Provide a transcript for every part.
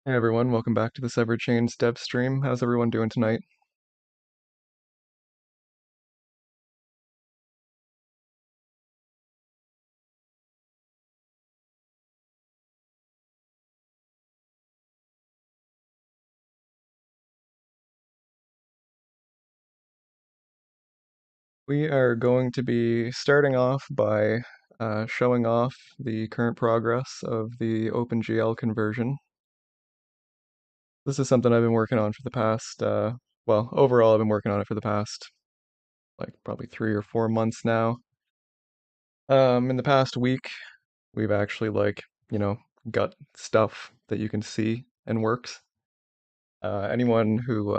Hey everyone, welcome back to this ever-changed Devstream. How's everyone doing tonight? We are going to be starting off by showing off the current progress of the OpenGL conversion. This is something I've been working on for the past, well, overall I've been working on it for the past, like probably 3 or 4 months now. In the past week, we've actually you know, got stuff that you can see and works. Anyone who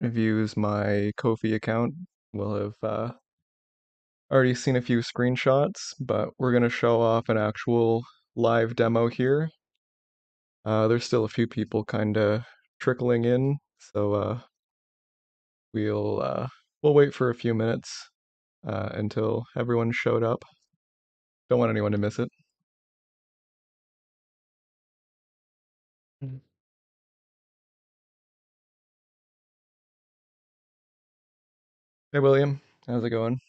views my Ko-fi account will have already seen a few screenshots, but we're going to show off an actual live demo here. There's still a few people kind of trickling in, so we'll we'll wait for a few minutes until everyone showed up. Don't want anyone to miss it. Mhm. Hey William, how's it going?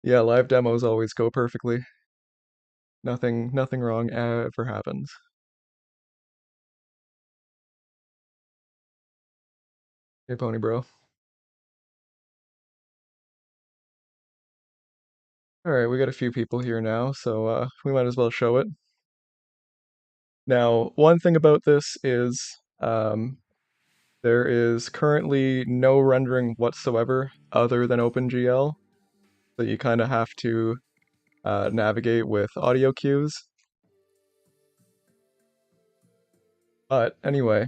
Yeah, live demos always go perfectly. Nothing wrong ever happens. Hey Pony Bro. All right, we got a few people here now, so we might as well show it. Now, one thing about this is there is currently no rendering whatsoever other than OpenGL, so you kind of have to navigate with audio cues. But anyway,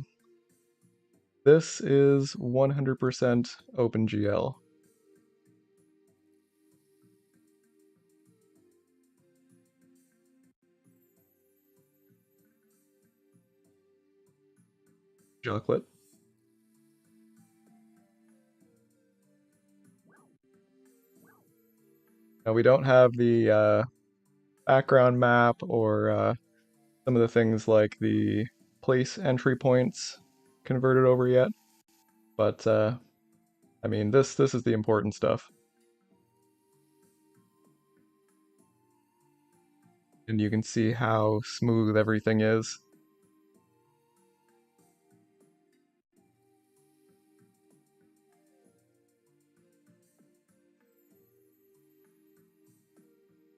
this is 100% OpenGL. Chocolate. Now we don't have the background map or some of the things like the place entry points converted over yet, but I mean this is the important stuff. And you can see how smooth everything is.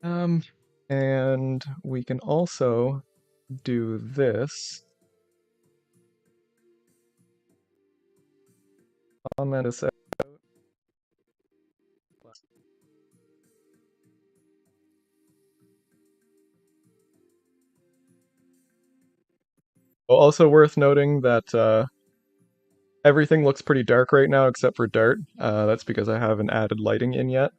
Um, and we can also do this. Comment a sec. Also worth noting that everything looks pretty dark right now except for Dart. That's because I haven't added lighting in yet.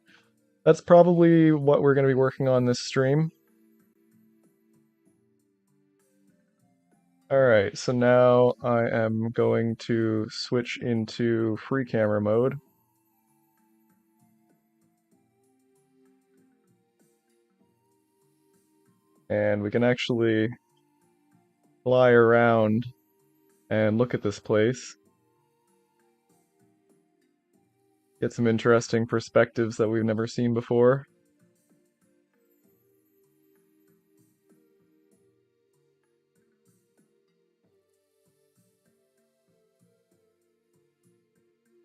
That's probably what we're going to be working on this stream. Alright, so now I am going to switch into free camera mode. And we can actually fly around and look at this place. Get some interesting perspectives that we've never seen before.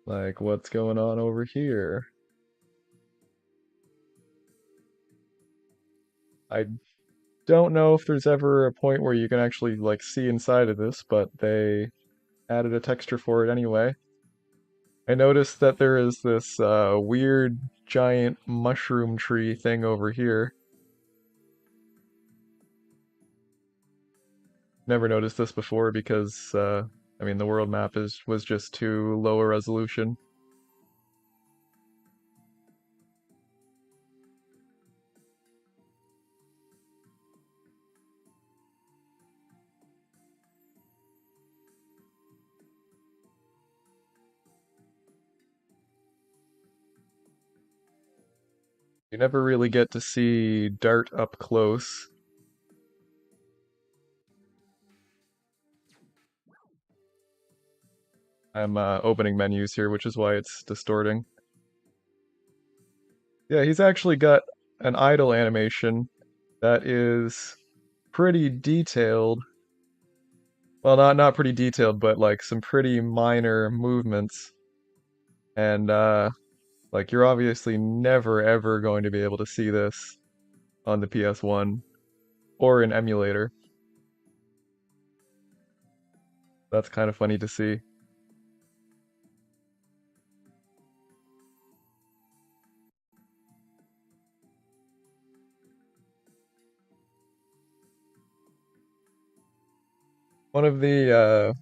Like, what's going on over here? I don't know if there's ever a point where you can actually, like, see inside of this, but they added a texture for it anyway. I noticed that there is this weird giant mushroom tree thing over here. Never noticed this before because, I mean, the world map was just too low a resolution. You never really get to see Dart up close. I'm opening menus here, which is why it's distorting. Yeah, he's actually got an idle animation that is pretty detailed. Well, not pretty detailed, but like some pretty minor movements. And like you're obviously never ever going to be able to see this on the PS1 or in emulator. That's kind of funny to see. One of the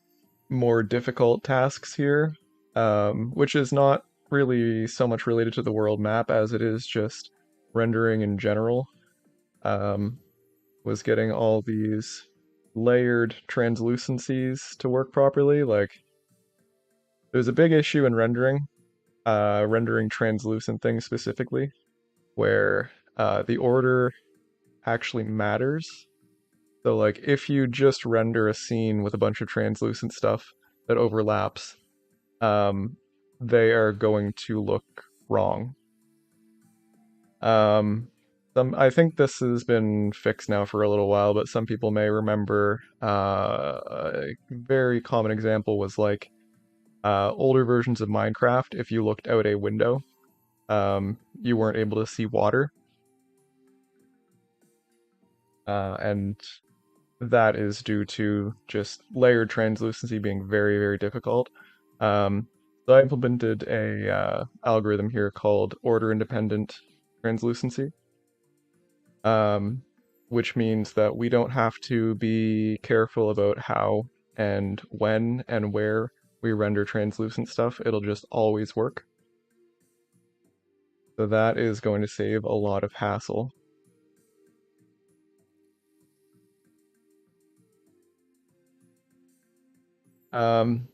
more difficult tasks here, which is not really so much related to the world map as it is just rendering in general, um, was getting all these layered translucencies to work properly. Like, there's a big issue in rendering translucent things specifically, where the order actually matters. So, like, if you just render a scene with a bunch of translucent stuff that overlaps, um, they are going to look wrong. Um, I think this has been fixed now for a little while, but some people may remember a very common example was like older versions of Minecraft. If you looked out a window, you weren't able to see water, and that is due to just layered translucency being very, very difficult. So I implemented a algorithm here called order independent translucency, um, which means that we don't have to be careful about how and when and where we render translucent stuff. It'll just always work. So that is going to save a lot of hassle. Um,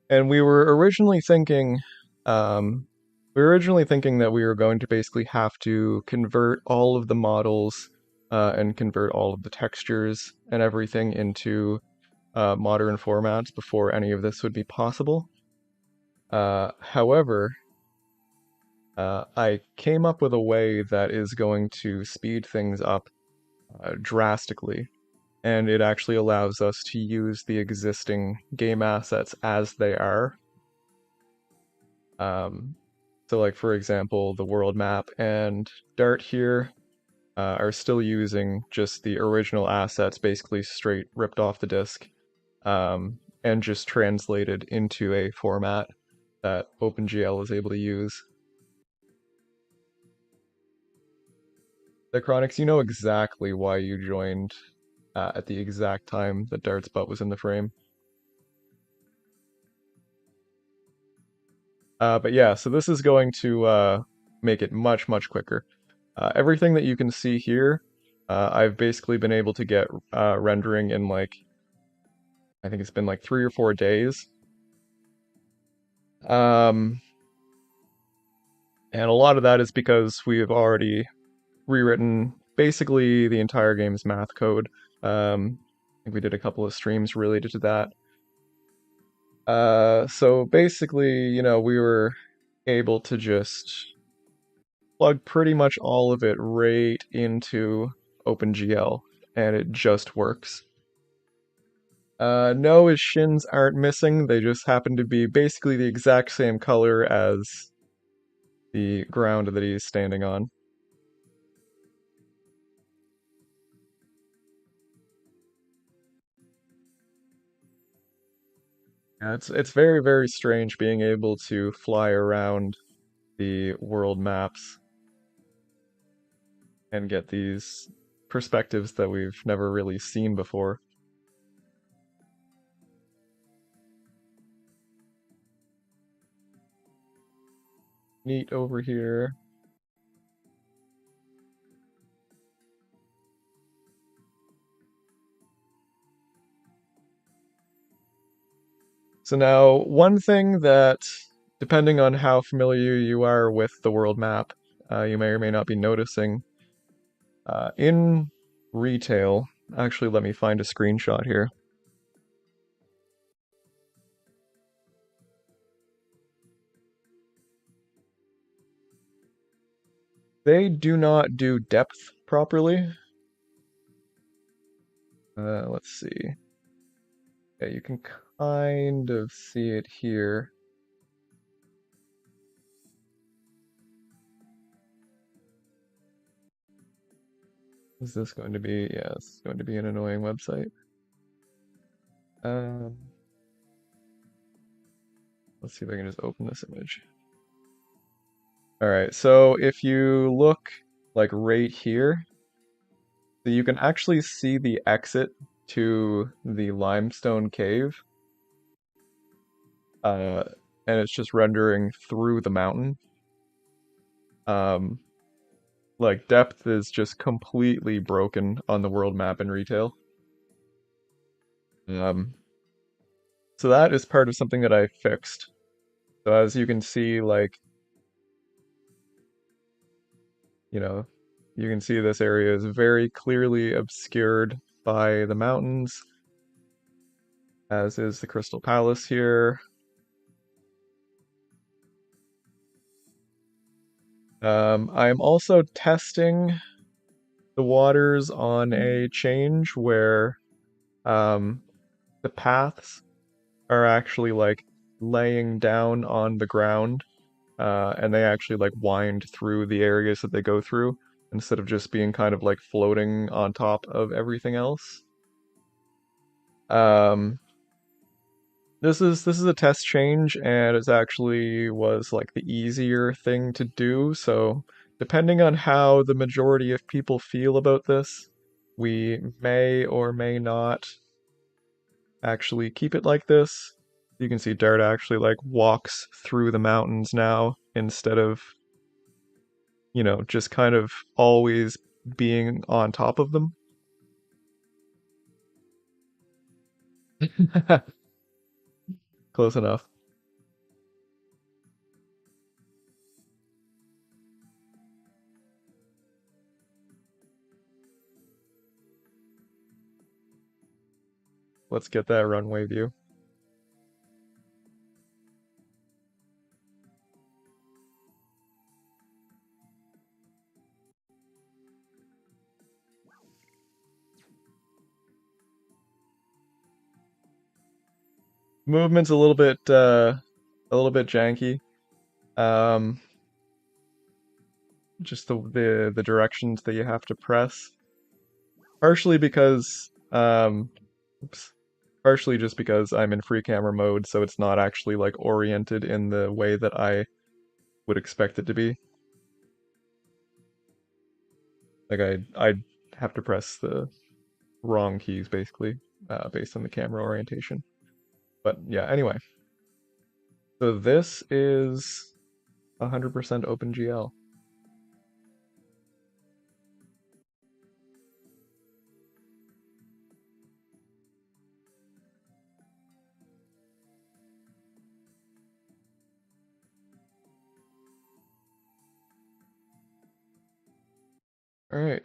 And um, we were originally thinking that we were going to basically have to convert all of the models and convert all of the textures and everything into modern formats before any of this would be possible. However, I came up with a way that is going to speed things up drastically, and it actually allows us to use the existing game assets as they are. Um, so like for example, the world map and Dart here are still using just the original assets, basically straight ripped off the disk, and just translated into a format that OpenGL is able to use. Chronics, you know exactly why you joined at the exact time that Dart's butt was in the frame. But yeah, so this is going to make it much, much quicker. Everything that you can see here, I've basically been able to get rendering in like, I think it's been like 3 or 4 days. Um, and a lot of that is because we have already rewritten basically the entire game's math code. I think we did a couple of streams related to that. So basically, we were able to just plug pretty much all of it right into OpenGL, and it just works. No, his shins aren't missing. They just happen to be basically the exact same color as the ground that he's standing on. Yeah, it's very, very strange being able to fly around the world maps and get these perspectives that we've never really seen before. Neat over here. So now, one thing that, depending on how familiar you are with the world map, you may or may not be noticing. In retail, actually, let me find a screenshot here. They do not do depth properly. Let's see. Yeah, you can kind of see it here. Is this going to be? Yeah, it's going to be an annoying website. Um, let's see if I can just open this image. All right, so if you look like right here, so you can actually see the exit to the limestone cave, uh, and it's just rendering through the mountain. Um, like depth is just completely broken on the world map in retail. Um, so that is part of something that I fixed. So as you can see, like, you know, you can see this area is very clearly obscured by the mountains, as is the Crystal Palace here. I'm also testing the waters on a change where um, the paths are actually like laying down on the ground, and they actually like wind through the areas that they go through instead of just being kind of like floating on top of everything else. Um, this is a test change, and it's actually was like the easier thing to do. So depending on how the majority of people feel about this, we may or may not actually keep it like this. You can see Dart actually like walks through the mountains now instead of, just kind of always being on top of them. Close enough. Let's get that runway view. Movement's a little bit janky. Um, just the directions that you have to press. Partially because oops, partially just because I'm in free camera mode, so it's not actually like oriented in the way that I would expect it to be. Like I'd have to press the wrong keys basically, based on the camera orientation. But yeah, anyway. So this is 100% OpenGL. All right.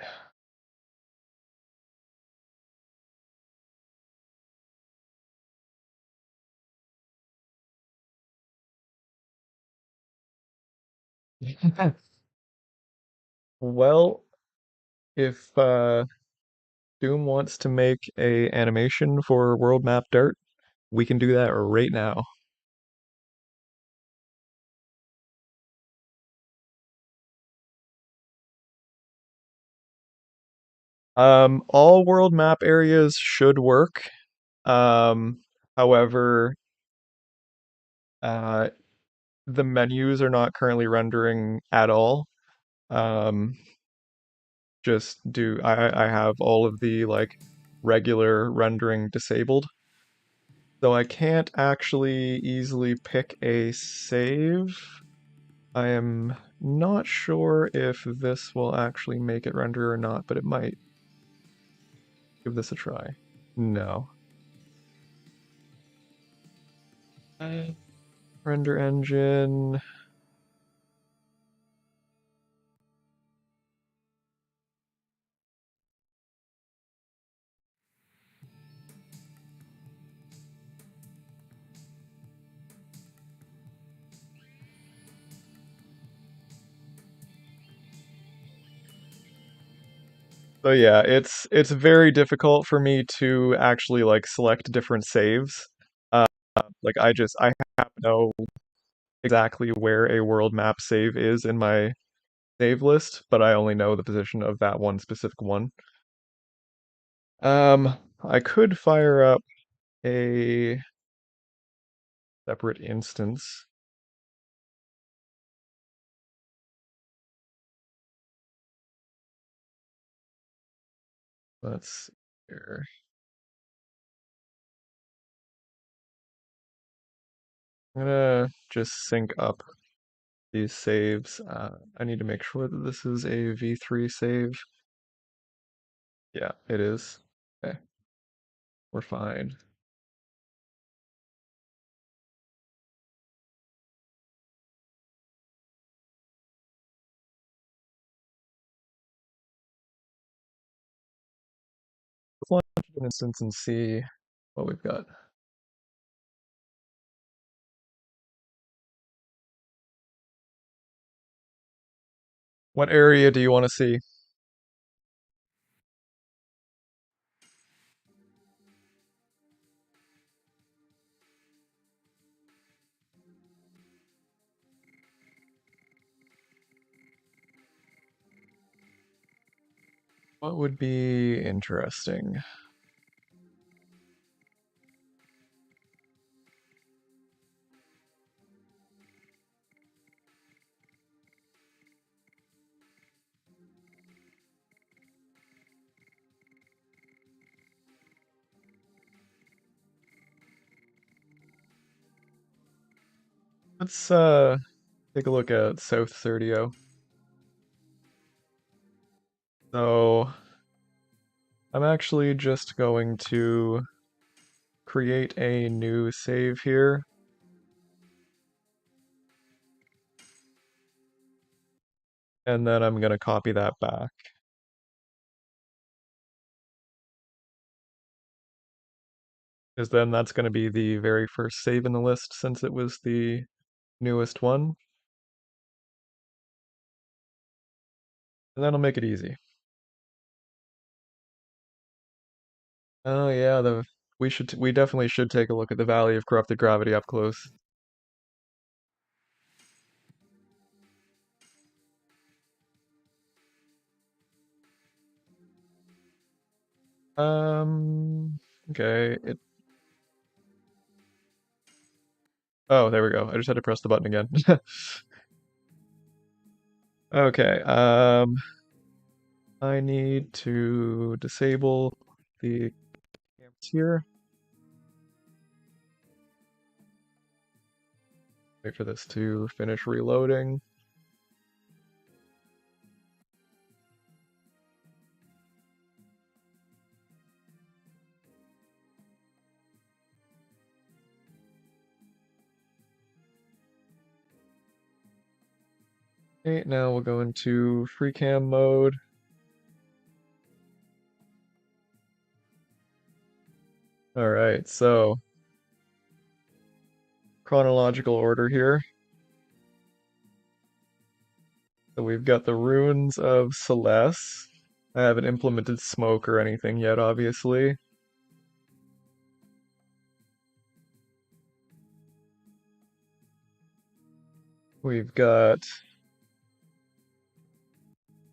Well, if Doom wants to make a animation for World Map Dart, we can do that right now. All world map areas should work. However, uh, the menus are not currently rendering at all. Um, just do I have all of the like regular rendering disabled. So I can't actually easily pick a save. I am not sure if this will actually make it render or not, but it might. Give this a try. No. Uh, Render engine. So yeah, it's very difficult for me to actually like select different saves. Uh, like I have to know exactly where a world map save is in my save list, but I only know the position of that one specific one. I could fire up a separate instance. Let's see here. I'm gonna just sync up these saves. I need to make sure that this is a V3 save. Yeah, it is. Okay, we're fine. Let's launch an instance and see what we've got. What area do you want to see? What would be interesting? Let's take a look at South 30. So I'm actually just going to create a new save here, and then I'm gonna copy that back, because then that's gonna be the very first save in the list since it was the newest one, and that'll make it easy. Oh yeah, the we definitely should take a look at the Valley of Corrupted Gravity up close. Okay, oh, there we go. I just had to press the button again. Okay, I need to disable the camps here. Wait for this to finish reloading. Okay, now we'll go into free cam mode. All right, so chronological order here. So we've got the runes of Celeste. I haven't implemented smoke or anything yet, obviously. We've got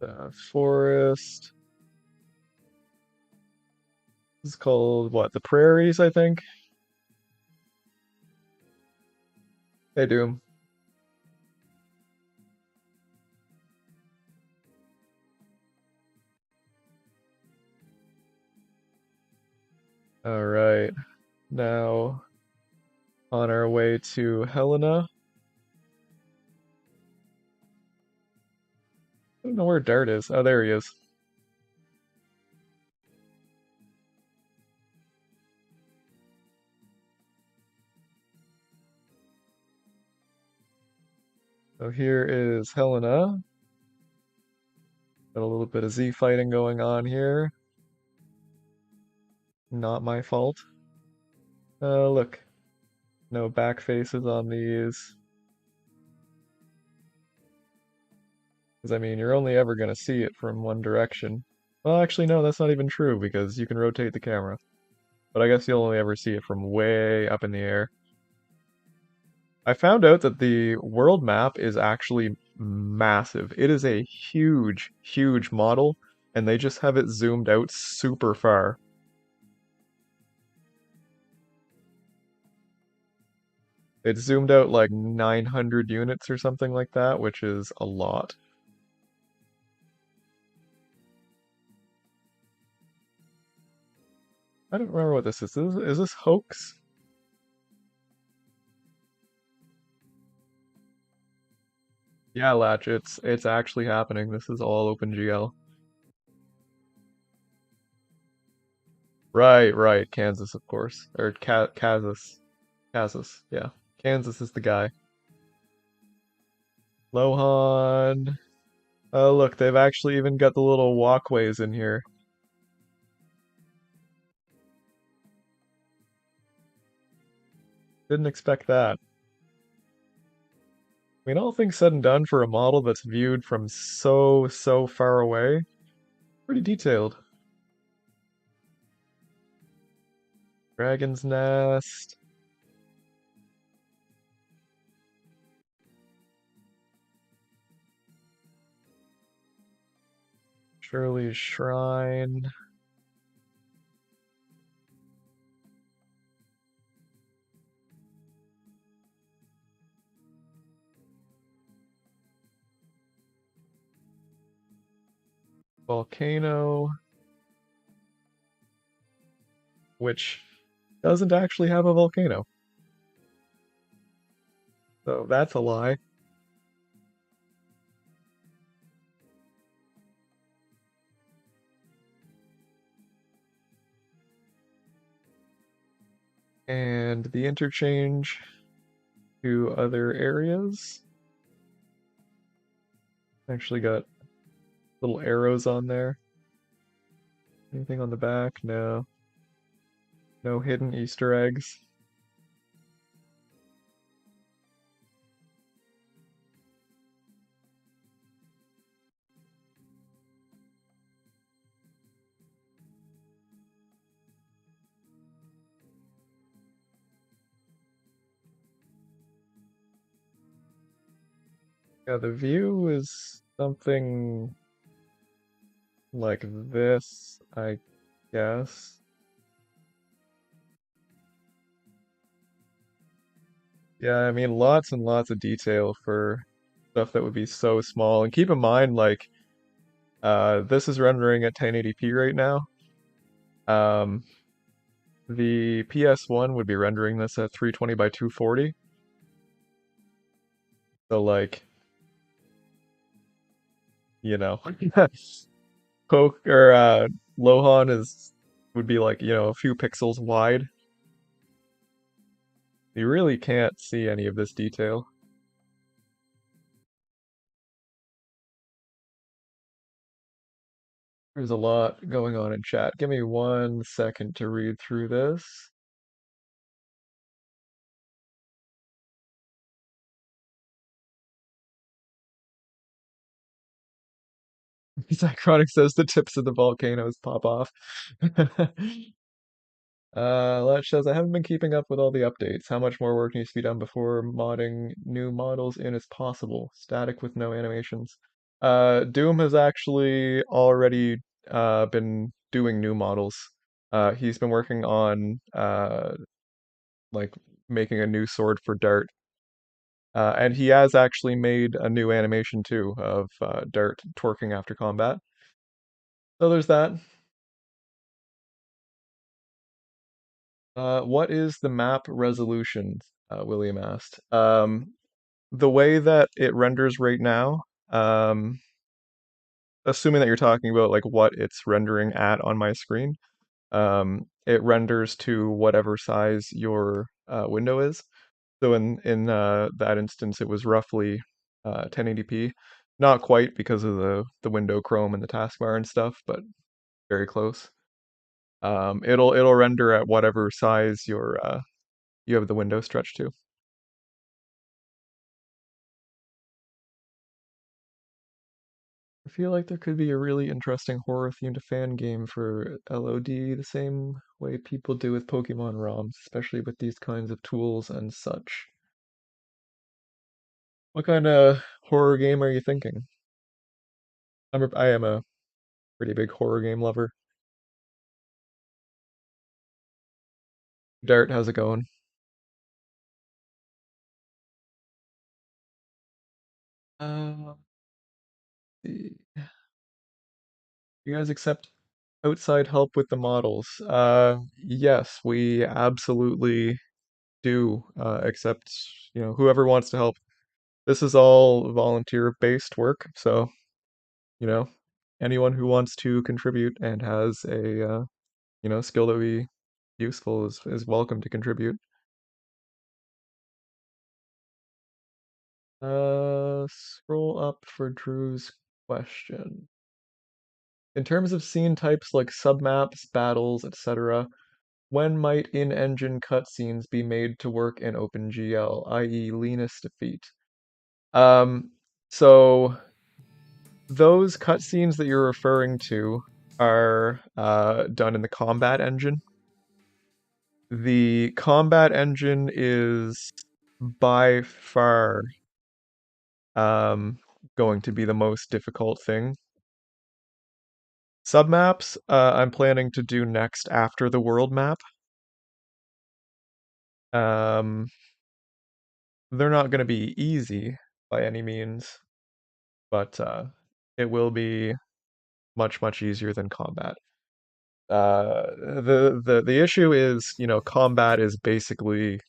the forest. This is called what? The prairies, I think. Hey, Doom. All right, now on our way to Helena. I don't know where Dart is. Oh, there he is. So here is Helena. Got a little bit of Z fighting going on here. Not my fault. Look. No back faces on these. Because, I mean, you're only ever going to see it from one direction. Well, actually, no, that's not even true because you can rotate the camera. But I guess you'll only ever see it from way up in the air. I found out that the world map is actually massive. It is a huge, huge model, and they just have it zoomed out super far. It's zoomed out like 900 units or something like that, which is a lot. I don't remember what this is. Is this hoax? Yeah, Latch, it's actually happening. This is all OpenGL. Right, right. Kansas, of course. Or Kansas. Kansas, yeah. Kansas is the guy. Lohan. Oh, look, they've actually even got the little walkways in here. Didn't expect that. I mean, all things said and done for a model that's viewed from so far away, pretty detailed. Dragon's Nest. Shirley's Shrine. Volcano, which doesn't actually have a volcano. So that's a lie. And the interchange to other areas. Actually got little arrows on there. Anything on the back? No. No hidden Easter eggs. Yeah, the view is something like this, I guess. Yeah, I mean, lots and lots of detail for stuff that would be so small. And keep in mind, like, this is rendering at 1080p right now. Um, the PS1 would be rendering this at 320 by 240. So, like, you know, Poke or Lohan is would be like, a few pixels wide. You really can't see any of this detail. There's a lot going on in chat. Give me 1 second to read through this. Zychronic says the tips of the volcanoes pop off. Lat says, I haven't been keeping up with all the updates. How much more work needs to be done before modding new models in is possible? Static with no animations. Doom has actually already been doing new models. He's been working on like making a new sword for Dart. And he has actually made a new animation too of Dart twerking after combat. So there's that. What is the map resolution? William asked. The way that it renders right now, um, assuming that you're talking about like what it's rendering at on my screen, it renders to whatever size your window is. So in that instance, it was roughly 1080p. Not quite because of the window chrome and the taskbar and stuff, but very close. It'll render at whatever size you have the window stretched to. feel like there could be a really interesting horror-themed fan game for LOD, the same way people do with Pokemon ROMs, especially with these kinds of tools and such. What kind of horror game are you thinking? I am a pretty big horror game lover. Dart, how's it going? Uh, you guys accept outside help with the models? Yes, we absolutely do accept, whoever wants to help. This is all volunteer-based work, so, you know, anyone who wants to contribute and has a, skill that would be useful is welcome to contribute. Scroll up for Drew's question. In terms of scene types like submaps, battles, etc., when might in-engine cutscenes be made to work in OpenGL, i.e. Linus defeat? Um, so those cutscenes that you're referring to are done in the combat engine. The combat engine is by far um, going to be the most difficult thing. Submaps, I'm planning to do next after the world map. Um, they're not going to be easy by any means, but it will be much, much easier than combat. The issue is, combat is basically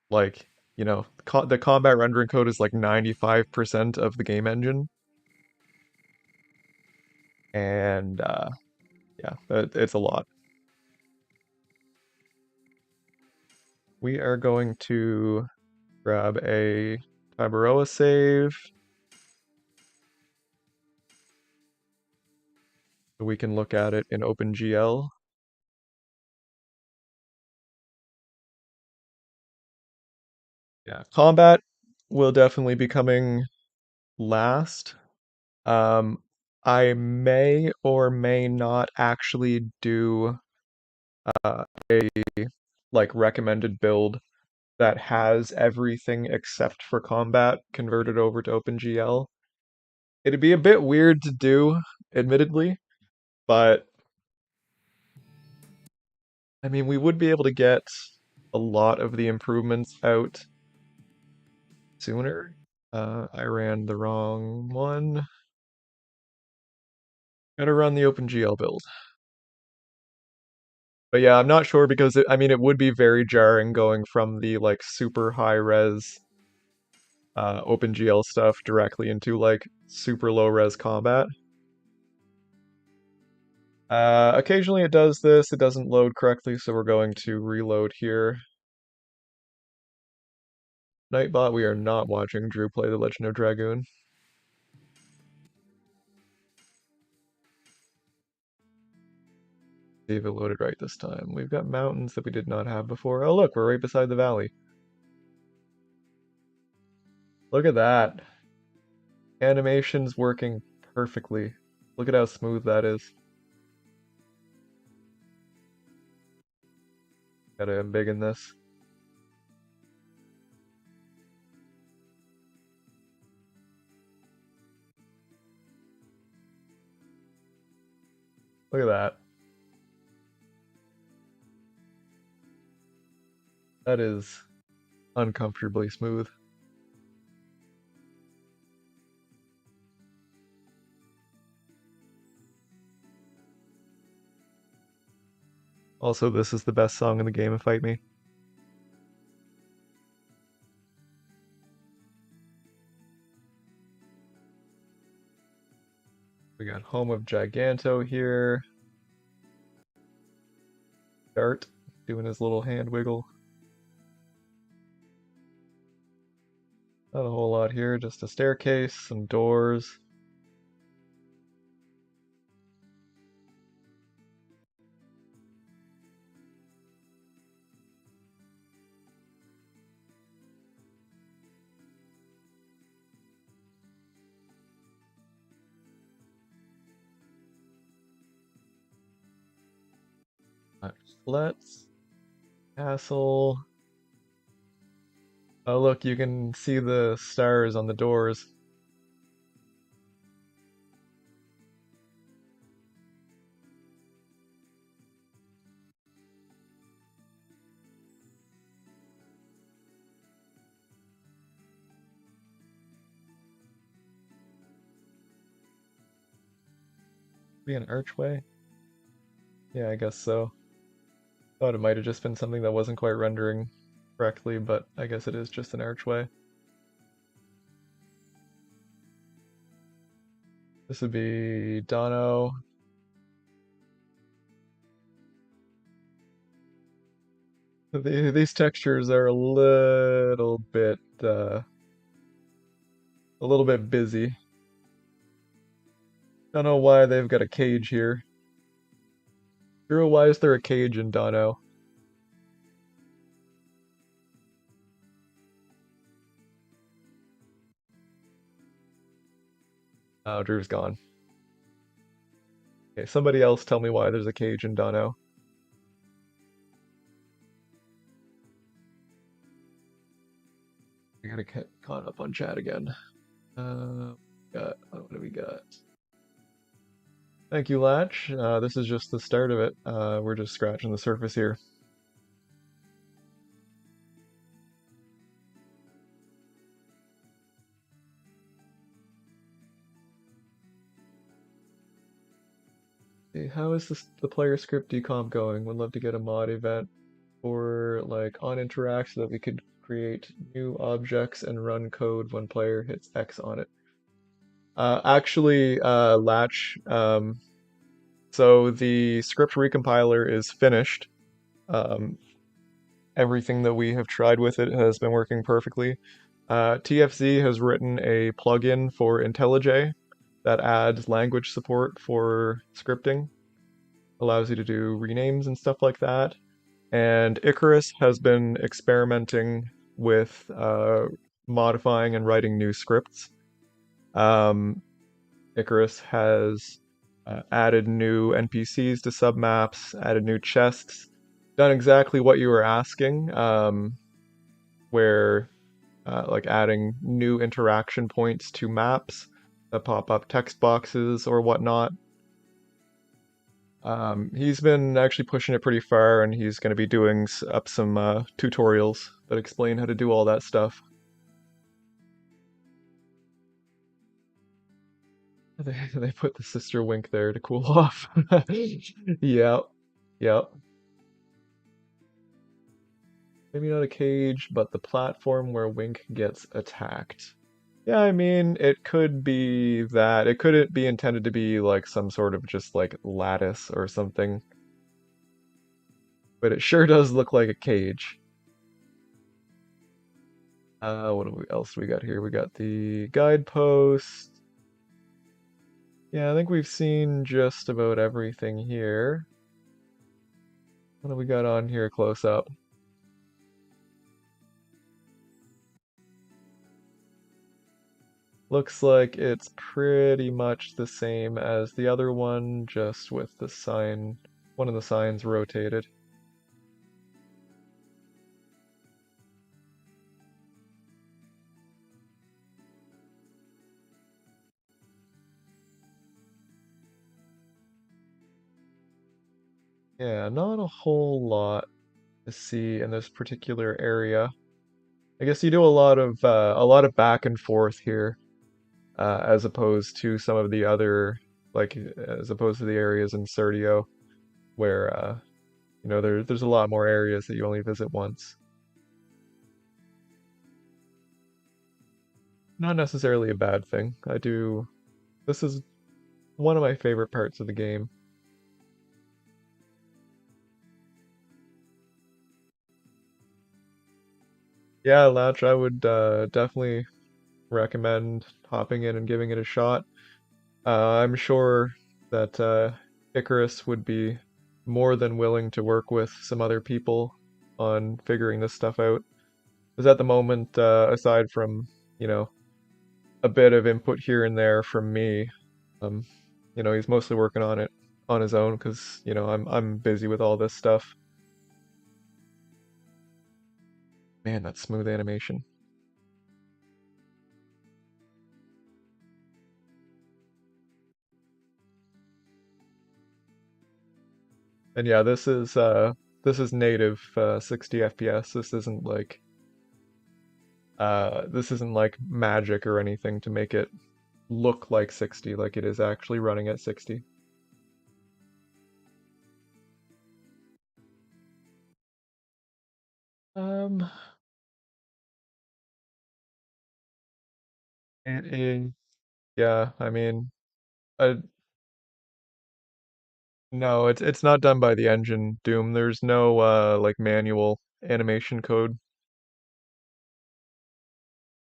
like, the combat rendering code is like 95% of the game engine, and yeah, it's a lot. We are going to grab a Tiberoa save so we can look at it in OpenGL. Yeah, combat will definitely be coming last. Um, I may or may not actually do a like recommended build that has everything except for combat converted over to OpenGL. It'd be a bit weird to do, admittedly, but I mean, we would be able to get a lot of the improvements out sooner. I ran the wrong one. Gotta run the OpenGL build. But yeah, I'm not sure because I mean, it would be very jarring going from the like super high res OpenGL stuff directly into like super low res combat. Occasionally it does this, it doesn't load correctly, so we're going to reload here. Nightbot, we are not watching Drew play the Legend of Dragoon. See if it loaded right this time. We've got mountains that we did not have before. Oh look, we're right beside the valley. Look at that. Animation's working perfectly. Look at how smooth that is. Gotta embiggen this. Look at that. That is uncomfortably smooth. Also, this is the best song in the game of Fight Me. We got Home of Giganto here. Dart doing his little hand wiggle. Not a whole lot here, just a staircase, some doors. Let's castle. Oh, look, you can see the stars on the doors. Be an archway? Yeah, I guess so. Thought it might have just been something that wasn't quite rendering correctly, but I guess it is just an archway. This would be Dono. These textures are a little bit busy. Don't know why they've got a cage here. Drew, why is there a cage in Dono? Oh, Drew's gone. Okay, somebody else tell me why there's a cage in Dono. I gotta get caught up on chat again. What do we got? Thank you, Latch. This is just the start of it. We're just scratching the surface here. Okay, how is the player script decomp going? Would love to get a mod event for like on interact so that we could create new objects and run code when player hits X on it. Actually, Latch, so the script recompiler is finished. Um, Everything that we have tried with it has been working perfectly. TFZ has written a plugin for IntelliJ that adds language support for scripting, allows you to do renames and stuff like that. And Icarus has been experimenting with modifying and writing new scripts. Um, Icarus has added new NPCs to submaps, added new chests, done exactly what you were asking, where like adding new interaction points to maps that pop up text boxes or whatnot. He's been actually pushing it pretty far, and he's going to be doing up some tutorials that explain how to do all that stuff. They put the sister wink there to cool off. Yep, yep. Maybe not a cage, but the platform where Wink gets attacked. Yeah, I mean, it could be that. It could be intended to be like some sort of just like lattice or something. But it sure does look like a cage. Else we got here? We got the guidepost. Yeah, I think we've seen just about everything here. What do we got on here close up? Looks like it's pretty much the same as the other one, just with the sign, one of the signs rotated. Yeah, not a whole lot to see in this particular area. I guess you do a lot of back and forth here, as opposed to some of the other, like as opposed to the areas in Serdio, where you know there's a lot more areas that you only visit once. Not necessarily a bad thing. I do. This is one of my favorite parts of the game. Yeah, Latch, I would definitely recommend hopping in and giving it a shot. I'm sure that Icarus would be more than willing to work with some other people on figuring this stuff out. Because at the moment, aside from, you know, a bit of input here and there from me, um, you know, he's mostly working on it on his own because, you know, I'm busy with all this stuff. Man, that smooth animation. And yeah, this is native 60 FPS. This isn't like magic or anything to make it look like 60, like it is actually running at 60. Um, it is, yeah, I mean, uh, no, it's not done by the engine, Doom. There's no like manual animation code.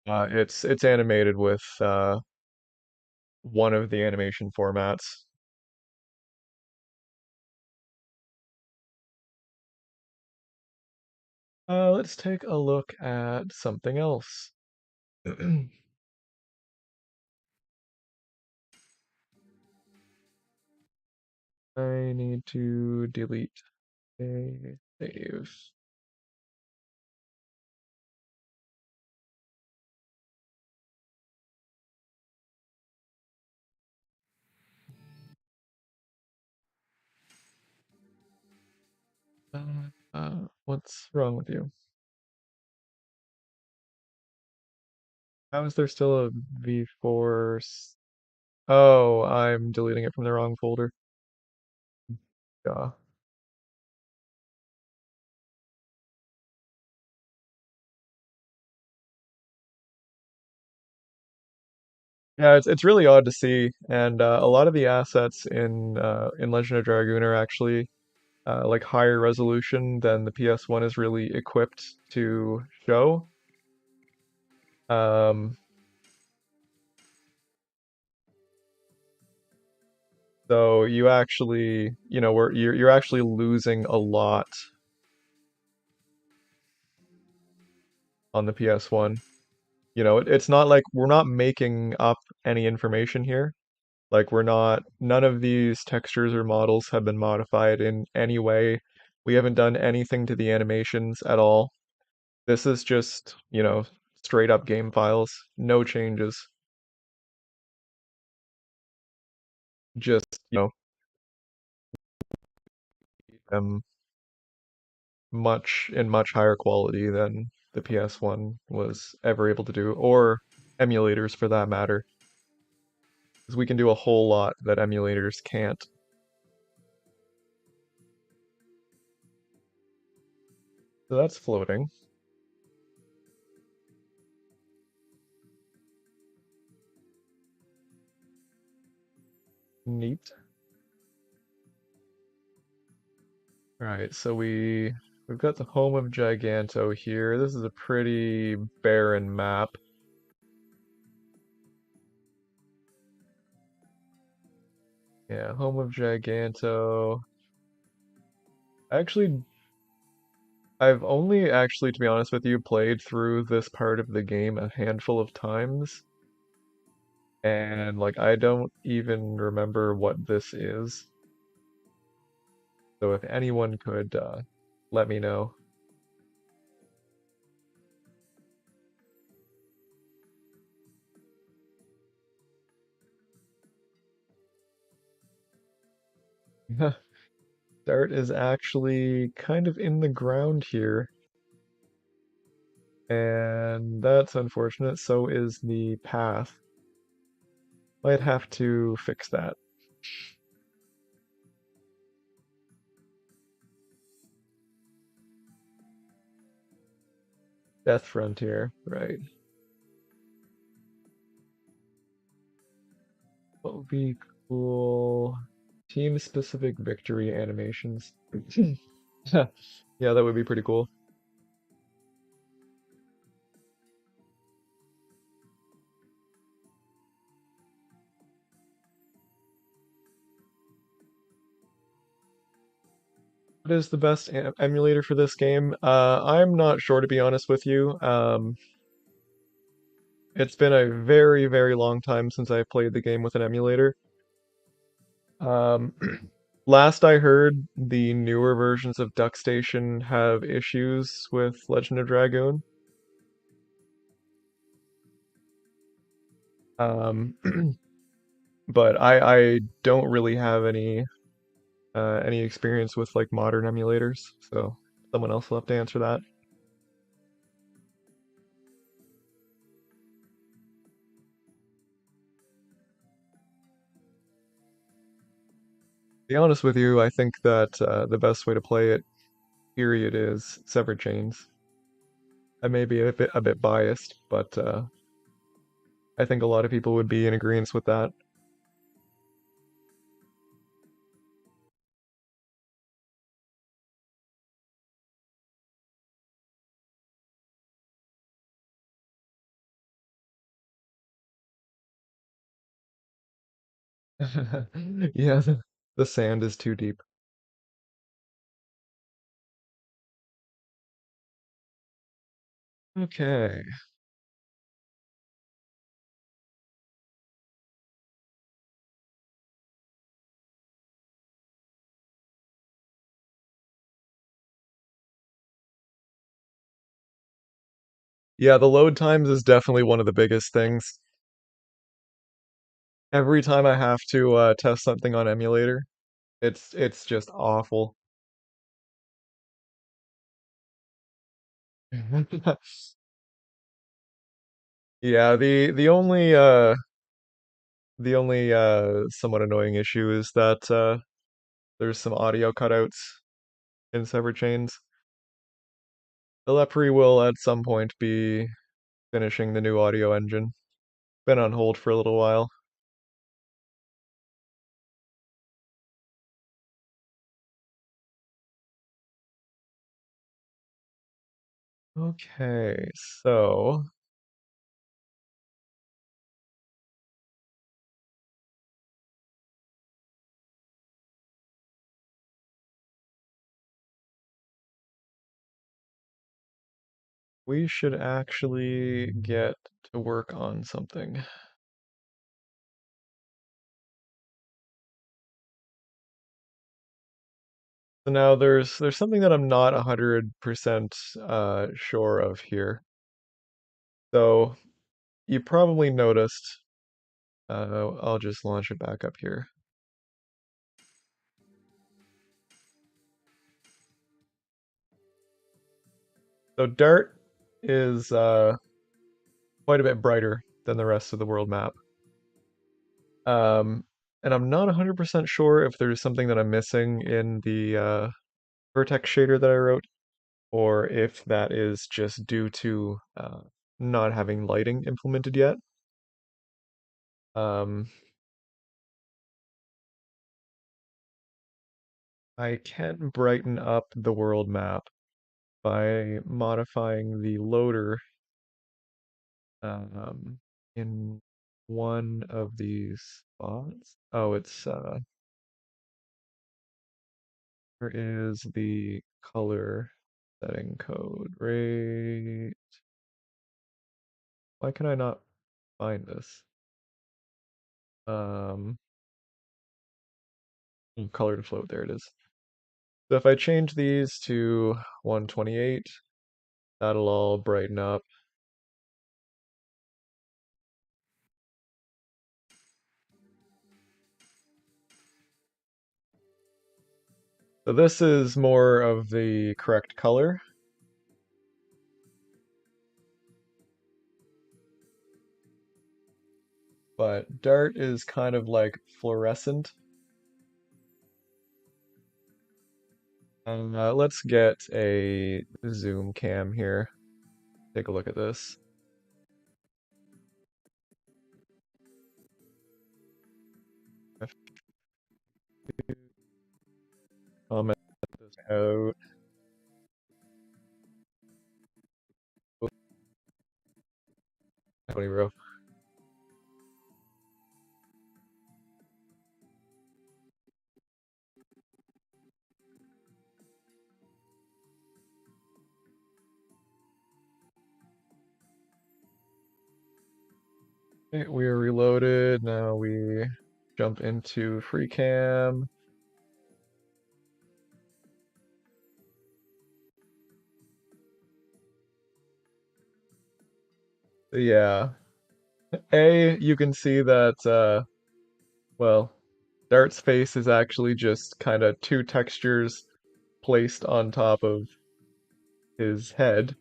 It's animated with one of the animation formats. Let's take a look at something else. I need to delete a save. What's wrong with you? How is there still a V4? Oh, I'm deleting it from the wrong folder. Yeah. Yeah, it's really odd to see, and a lot of the assets in Legend of Dragoon are actually like higher resolution than the PS1 is really equipped to show. Um, so you actually, you know, you're actually losing a lot on the PS1. You know, it's not like we're not making up any information here. Like none of these textures or models have been modified in any way. We haven't done anything to the animations at all. This is just, you know, straight up game files, no changes. Just, you know, um, much higher quality than the PS1 was ever able to do, or emulators for that matter, because we can do a whole lot that emulators can't. So that's floating. Neat. All right, so we've got the home of Giganto here. This is a pretty barren map. Yeah, home of Giganto. Actually, I've only actually, to be honest with you, played through this part of the game a handful of times, and like I don't even remember what this is. So if anyone could let me know. Dart is actually kind of in the ground here, and that's unfortunate. So is the path. Might have to fix that. Death Frontier, right. What would be cool? Team specific victory animations. Yeah, that would be pretty cool. What is the best emulator for this game? I'm not sure to be honest with you. It's been a very long time since I played the game with an emulator. Um, Last I heard, the newer versions of DuckStation have issues with Legend of Dragoon. Um, but I don't really have any experience with like modern emulators, so someone else will have to answer that. To be honest with you, I think that the best way to play it, period, is severed chains. I may be a bit biased, but I think a lot of people would be in agreement with that. Yeah, the sand is too deep. Okay. Yeah, the load times is definitely one of the biggest things. Every time I have to test something on emulator, it's just awful. Yeah, the only somewhat annoying issue is that there's some audio cutouts in severed chains. The Lepre will at some point be finishing the new audio engine. Been on hold for a little while. Okay, so we should actually get to work on something. So now there's something that I'm not 100% sure of here. So you probably noticed, I'll just launch it back up here. So Dart is quite a bit brighter than the rest of the world map. Um, and I'm not 100% sure if there's something that I'm missing in the vertex shader that I wrote, or if that is just due to not having lighting implemented yet. Um, I can brighten up the world map by modifying the loader um, in one of these spots. Oh, it's where is the color setting code? Right. Why can I not find this? Um, color to float, there it is. So if I change these to 128, that'll all brighten up. So this is more of the correct color, but Dart is kind of like fluorescent. And let's get a zoom cam here. Take a look at this. Comment this out. Funny, bro. Okay, we are reloaded. Now we jump into free cam. Yeah. You can see that, well, Dart's face is actually just kind of two textures placed on top of his head.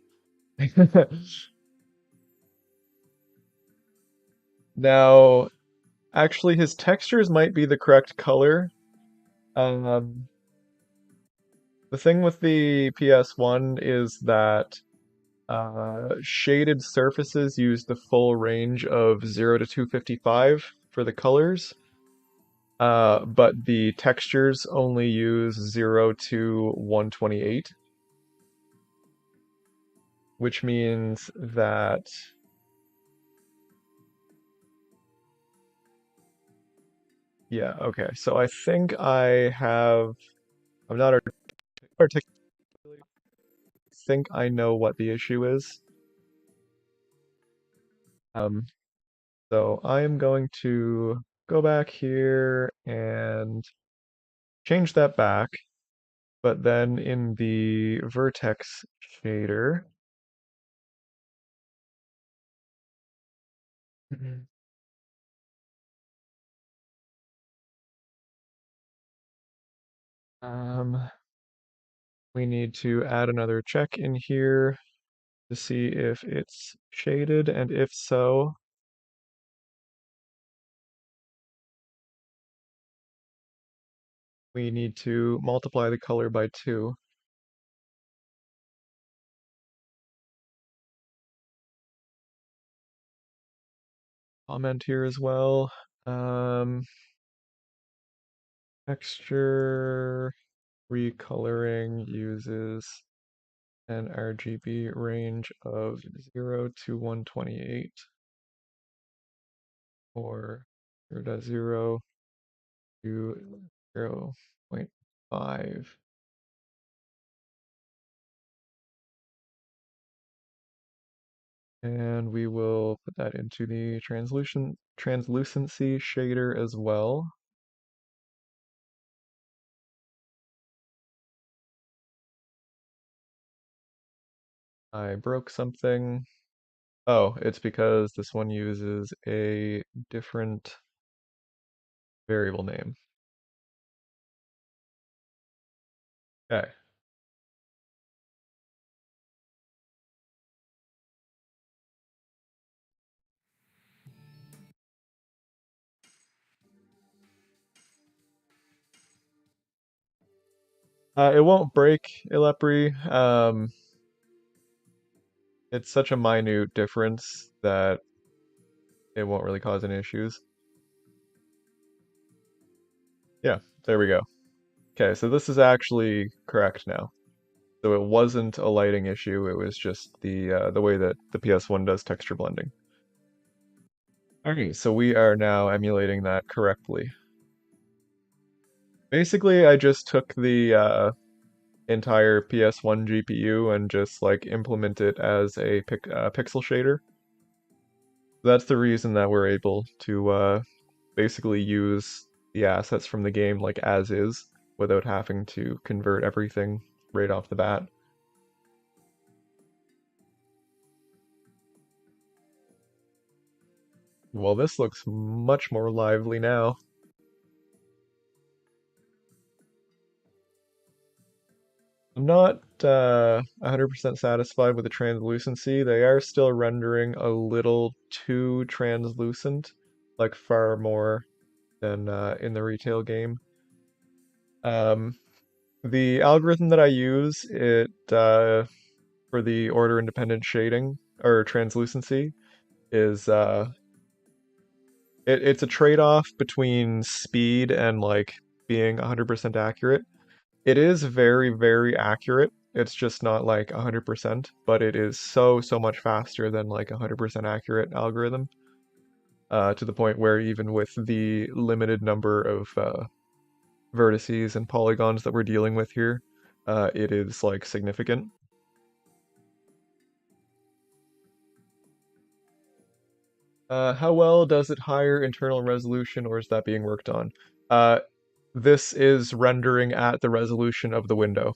Now, actually, his textures might be the correct color. Um, the thing with the PS1 is that shaded surfaces use the full range of 0 to 255 for the colors, but the textures only use 0 to 128, which means that, yeah, okay. So I think I'm not articulating, think I know what the issue is. Um, so I am going to go back here and change that back, but then in the vertex shader, Mhm. um, we need to add another check in here to see if it's shaded, and if so, we need to multiply the color by 2. Comment here as well. Um, Texture recoloring uses an RGB range of 0 to 128 or 0.0 to 0.5. And we will put that into the translucency shader as well. I broke something. Oh, it's because this one uses a different variable name. Okay. It won't break Elepri. It's such a minute difference that it won't really cause any issues. Yeah, there we go. Okay, so this is actually correct now. So it wasn't a lighting issue, it was just the way that the PS1 does texture blending. Okay, so we are now emulating that correctly. Basically, I just took the entire PS1 GPU and just like implement it as a pixel shader. That's the reason that we're able to basically use the assets from the game like as is without having to convert everything right off the bat. Well, this looks much more lively now. I'm not 100% satisfied with the translucency. They are still rendering a little too translucent, like far more than in the retail game. Um, the algorithm that I use for the order independent shading or translucency is it's a trade-off between speed and like being 100% accurate. It is very, very accurate. It's just not like 100%, but it is so much faster than like 100% accurate algorithm, to the point where even with the limited number of vertices and polygons that we're dealing with here, it is like significant. How well does it higher internal resolution, or is that being worked on? Uh, this is rendering at the resolution of the window.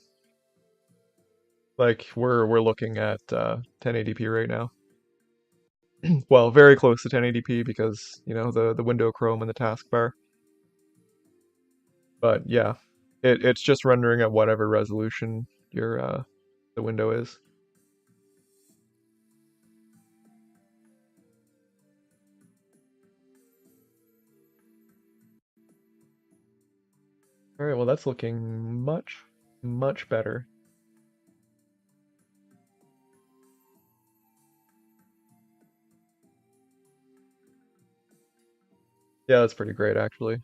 Like we're looking at 1080p right now. Well, very close to 1080p because, you know, the window chrome and the taskbar. But yeah, it's just rendering at whatever resolution your the window is. All right, well that's looking much better. Yeah, that's pretty great actually.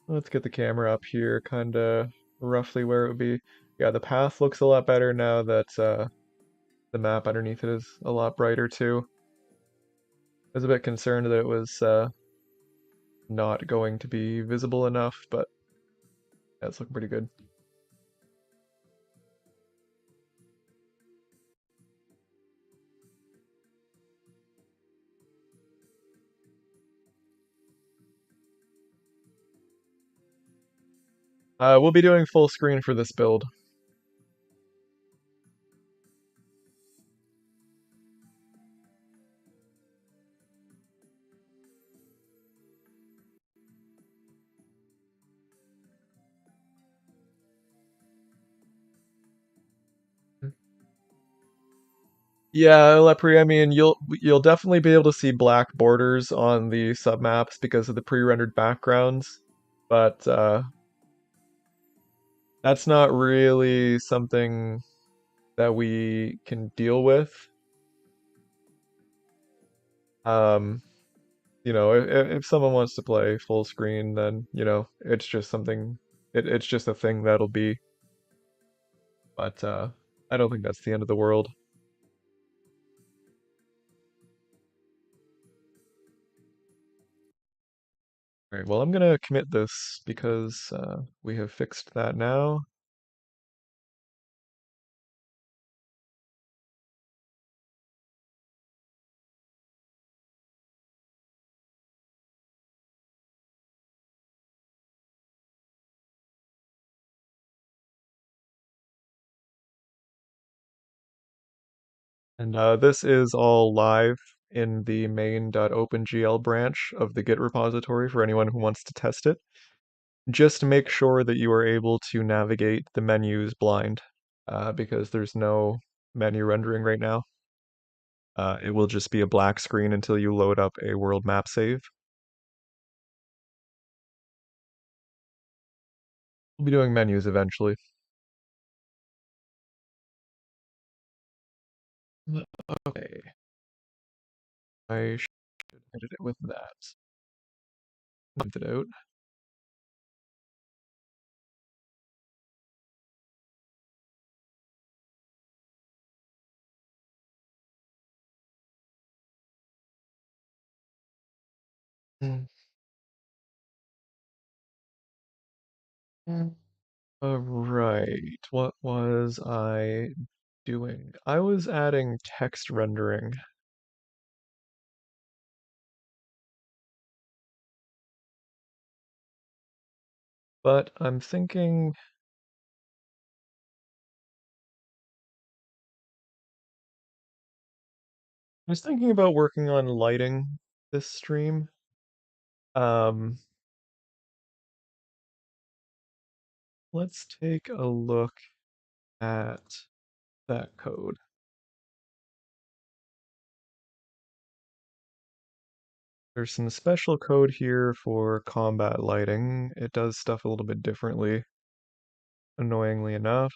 Let's get the camera up here, kind of roughly where it would be. Yeah, the path looks a lot better now that the map underneath it is a lot brighter too. I was a bit concerned that it was not going to be visible enough, but yeah, it's looking pretty good. We'll be doing full screen for this build. Yeah, Lepre, I mean, you'll definitely be able to see black borders on the submaps because of the pre-rendered backgrounds, but that's not really something that we can deal with. Um, you know, if someone wants to play full screen, then, you know, it's just something, it's just a thing that'll be, but I don't think that's the end of the world. All right, well, I'm gonna commit this because we have fixed that now. And this is all live in the main.opengl branch of the Git repository for anyone who wants to test it. Just make sure that you are able to navigate the menus blind, because there's no menu rendering right now. It will just be a black screen until you load up a world map save. We'll be doing menus eventually. Okay, I should edit it with that. Print it out. Mm. Alright, what was I doing? I was adding text rendering, but I was thinking about working on lighting this stream. Um, let's take a look at that code. There's some special code here for combat lighting. It does stuff a little bit differently, annoyingly enough.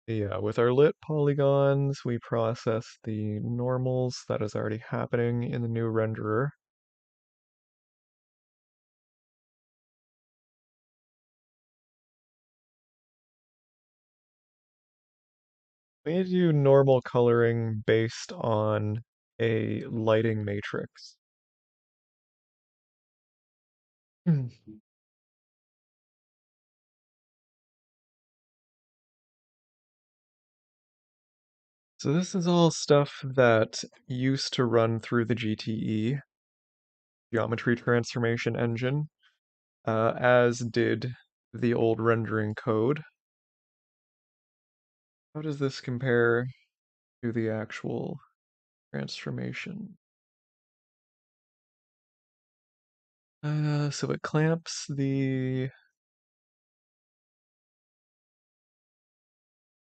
Yeah, with our lit polygons, we process the normals that is already happening in the new renderer. We need to do normal coloring based on a lighting matrix. Hmm. So this is all stuff that used to run through the GTE. geometry transformation engine, as did the old rendering code. How does this compare to the actual transformation? So it clamps the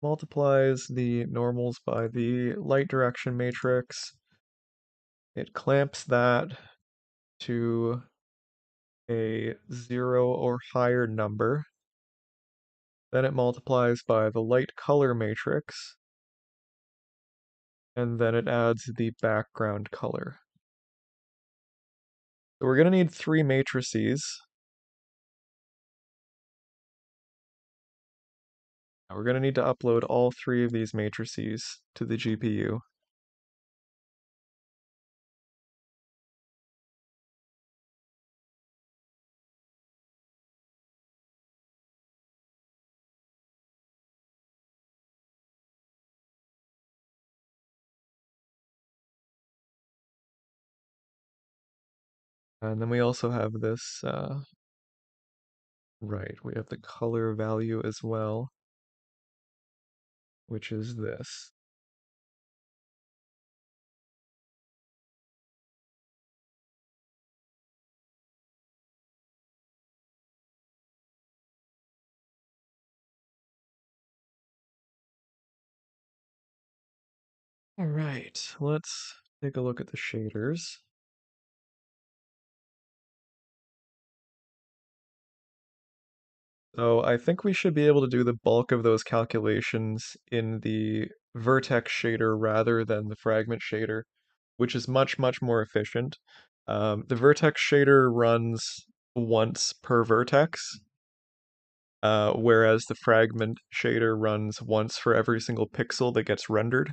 multiplies the normals by the light direction matrix. It clamps that to a 0 or higher number. Then it multiplies by the light color matrix, and then it adds the background color. So we're going to need 3 matrices. We're going to need to upload all 3 of these matrices to the GPU. And then we also have this, right, we have the color value as well, which is this. All right, let's take a look at the shaders. So I think we should be able to do the bulk of those calculations in the vertex shader rather than the fragment shader, which is much, much more efficient. The vertex shader runs once per vertex, whereas the fragment shader runs once for every single pixel that gets rendered.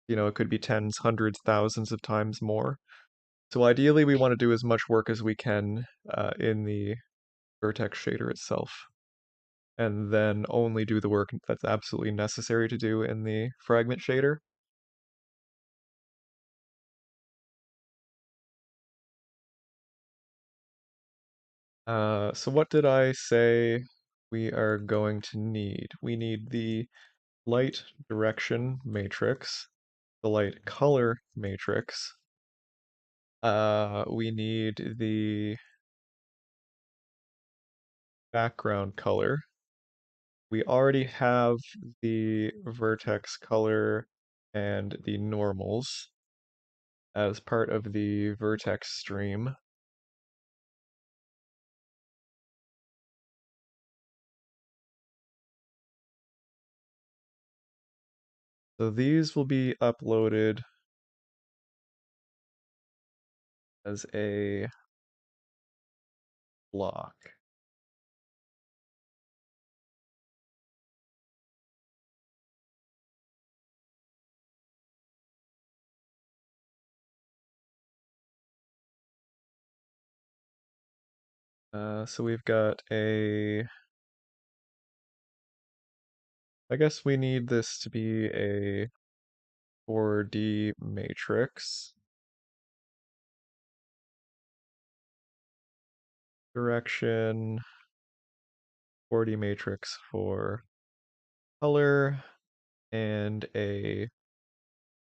It could be tens, hundreds, thousands of times more. So ideally, we want to do as much work as we can in the vertex shader itself, and then only do the work that's absolutely necessary to do in the fragment shader. So what did I say we are going to need? We need the light direction matrix, the light color matrix. We need the background color. We already have the vertex color and the normals as part of the vertex stream. So these will be uploaded as a block. So we've got I guess we need this to be a 4D matrix. Direction, 4D matrix for color, and a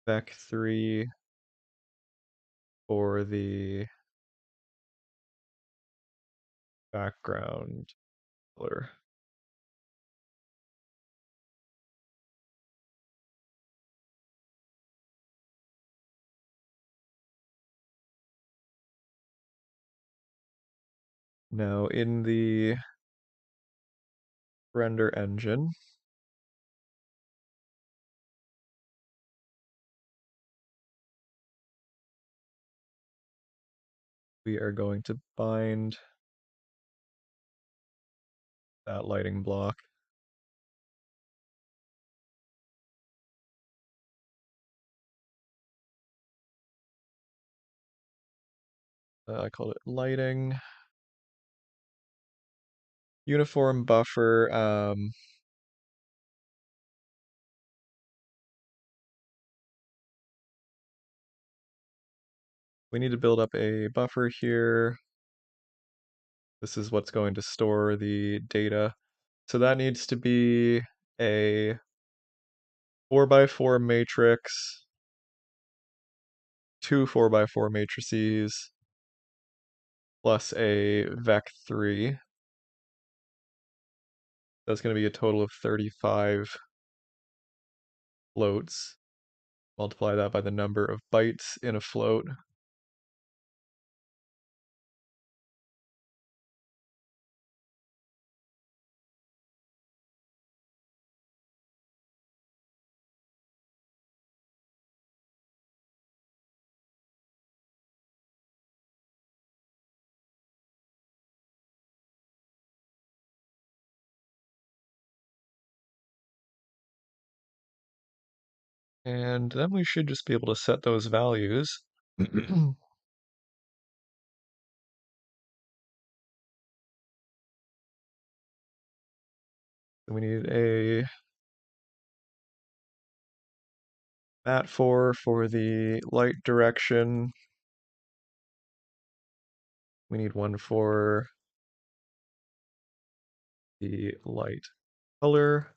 vec3 for the background color. Now in the render engine, we are going to bind that lighting block. I called it lighting. Uniform buffer. we need to build up a buffer here. This is what's going to store the data. So that needs to be a 4x4 matrix, two 4x4 matrices, plus a vec3. That's going to be a total of 35 floats. Multiply that by the number of bytes in a float. And then we should just be able to set those values. We need a mat4 for the light direction. We need one for the light color.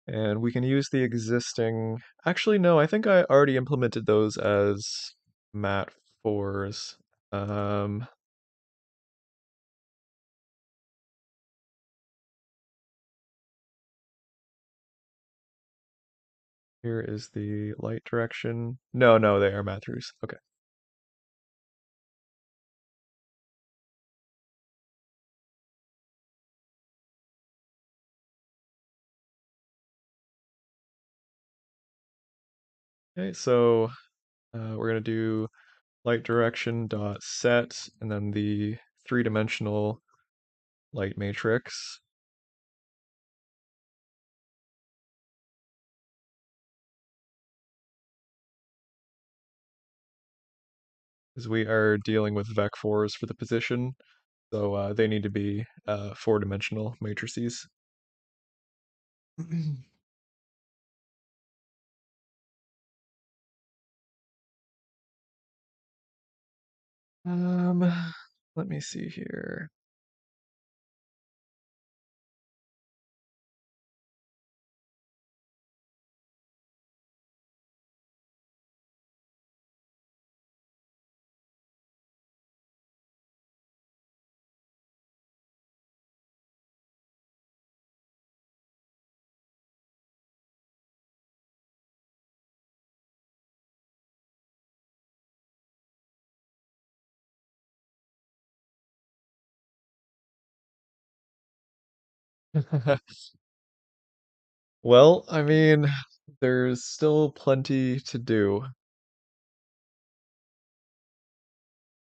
And we can use the existing... Actually, no, I think I already implemented those as mat4s. Um, Here is the light direction. No, no, they are mat3s. Okay. Okay, so we're going to do light direction dot set and then the three-dimensional light matrix. Because we are dealing with vec4s for the position, so they need to be four-dimensional matrices. Um, Let me see here. Well, I mean, there's still plenty to do.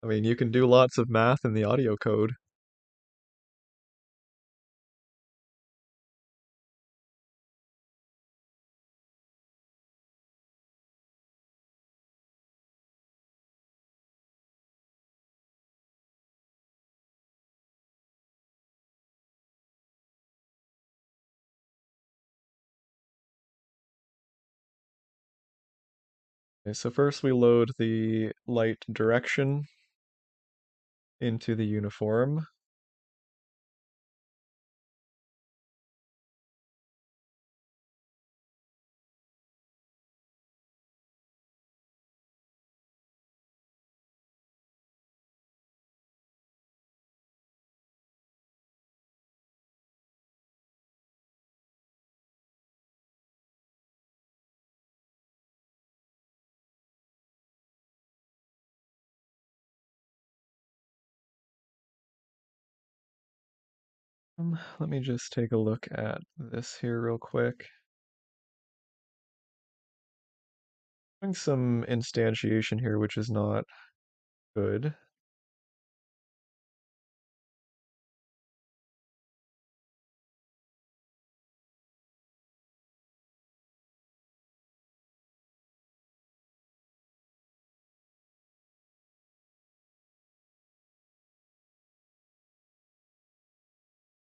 I mean, you can do lots of math in the audio code. Okay, so first we load the light direction into the uniform. Let me just take a look at this here real quick. Doing some instantiation here, which is not good.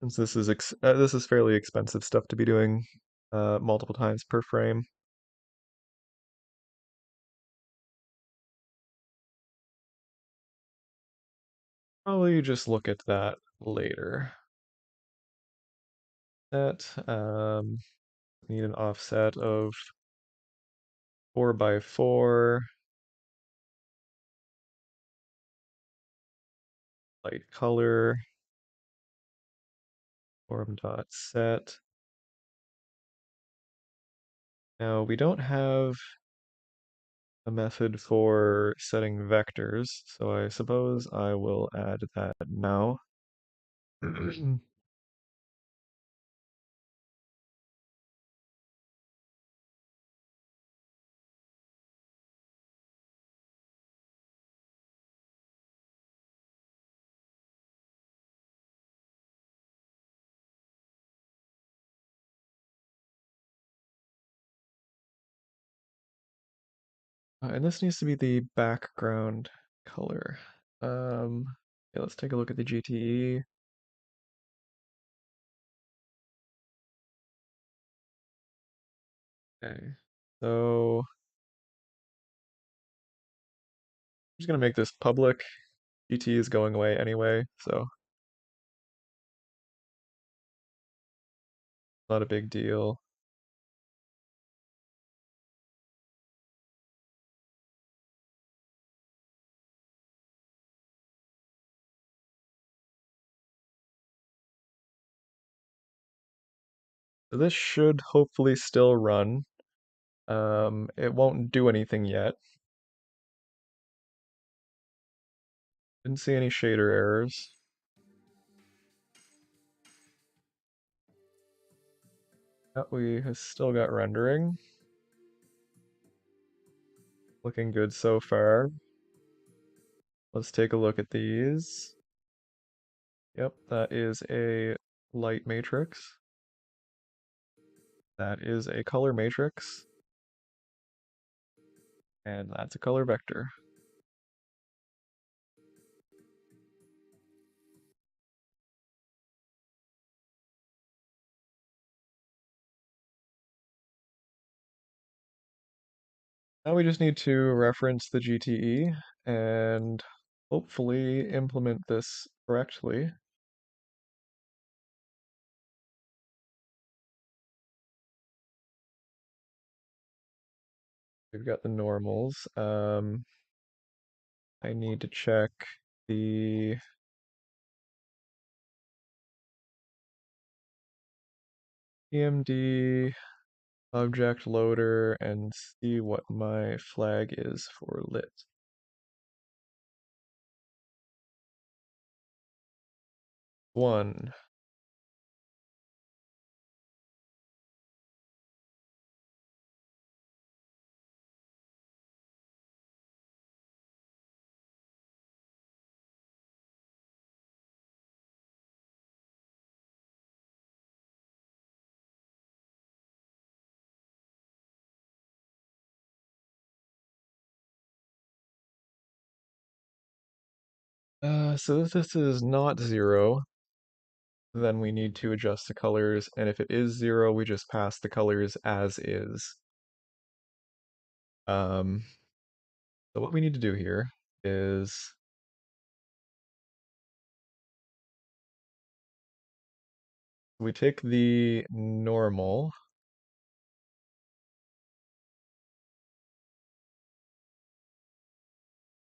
Since this is fairly expensive stuff to be doing multiple times per frame. Probably just look at that later. That need an offset of 4 by 4, light color, form dot set. Now we don't have a method for setting vectors, so I suppose I will add that now. And this needs to be the background color. Yeah, let's take a look at the GTE. Okay, so I'm just gonna make this public. GTE is going away anyway, so not a big deal. So this should hopefully still run. It won't do anything yet. Didn't see any shader errors. Yep, we have still got rendering. Looking good so far. Let's take a look at these. Yep, that is a light matrix. That is a color matrix. And that's a color vector. Now we just need to reference the GTE and hopefully implement this correctly. We've got the normals. I need to check the PMD object loader and see what my flag is for lit. One. So if this is not 0, then we need to adjust the colors, and if it is 0, we just pass the colors as is. Um, so what we need to do here is we take the normal,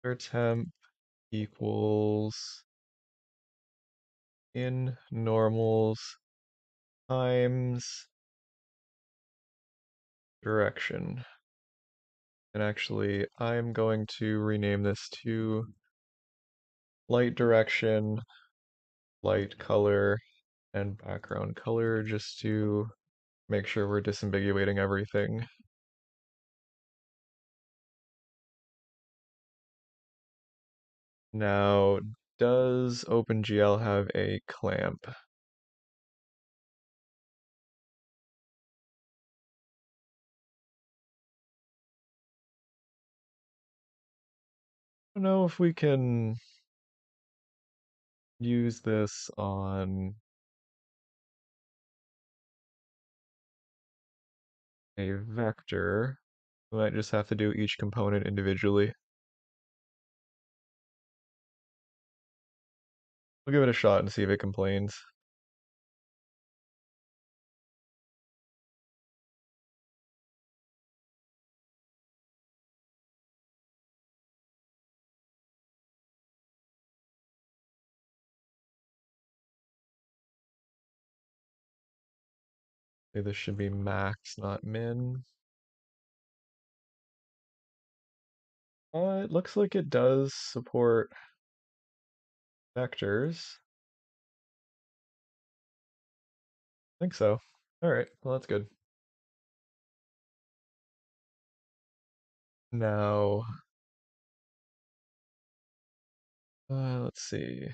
our temp equals in normals times direction. And actually, I'm going to rename this to light direction, light color, and background color just to make sure we're disambiguating everything. Now, does OpenGL have a clamp? I don't know if we can use this on a vector. We might just have to do each component individually. We'll give it a shot and see if it complains. Okay, this should be max, not min. It looks like it does support vectors. I think so. All right, well, that's good. Now, let's see.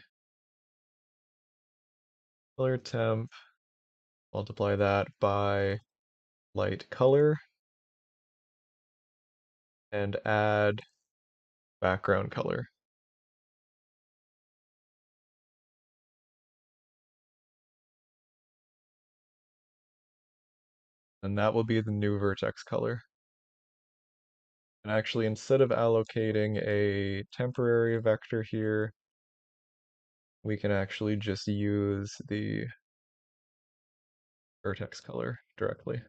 Color temp, multiply that by light color, and add background color. And that will be the new vertex color. And actually, instead of allocating a temporary vector here, we can actually just use the vertex color directly.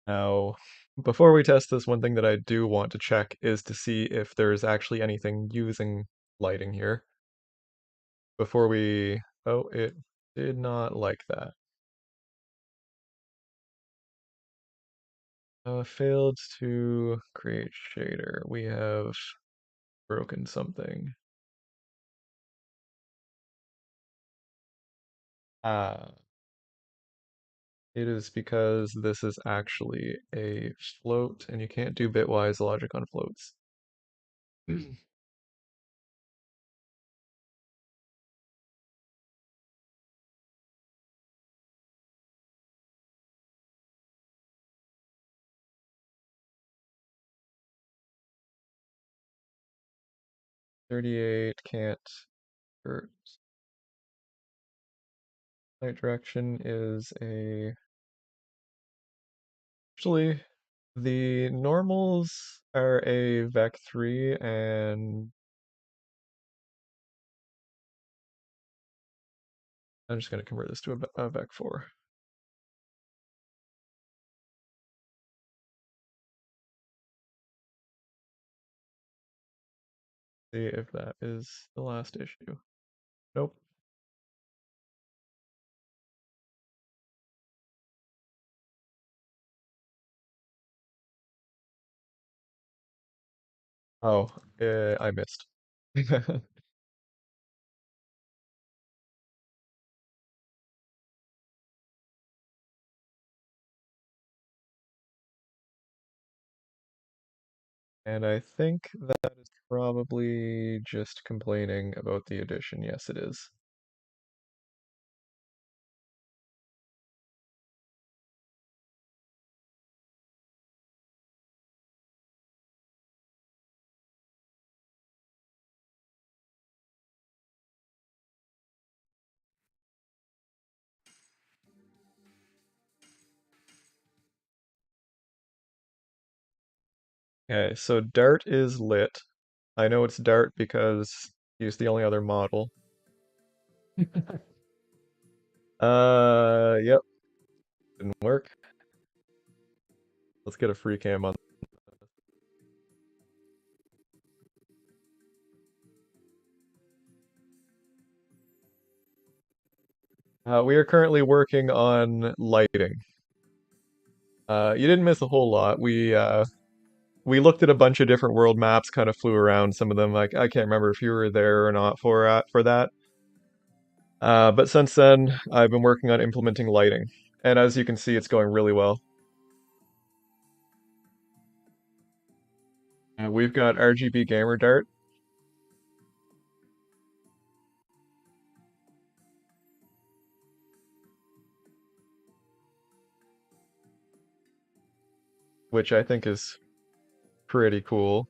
Now, before we test this, one thing that I do want to check is to see if there's actually anything using lighting here. Before we... Oh, it did not like that. Failed to create shader. We have broken something. Ah, it is because this is actually a float, and you can't do bitwise logic on floats. 38 can't hurt. Light direction is a... Actually, the normals are a vec3 and I'm just going to convert this to a vec4. See if that is the last issue. Nope. Oh, I missed. And I think that is probably just complaining about the addition. Yes, it is. Okay, so Dart is lit. I know it's Dart because he's the only other model. Yep, didn't work. Let's get a free cam on. We are currently working on lighting. You didn't miss a whole lot. We looked at a bunch of different world maps, kind of flew around some of them. Like I can't remember if you were there or not for that. But since then, I've been working on implementing lighting, and as you can see, it's going really well. We've got RGB Gamer Dart. which I think is pretty cool.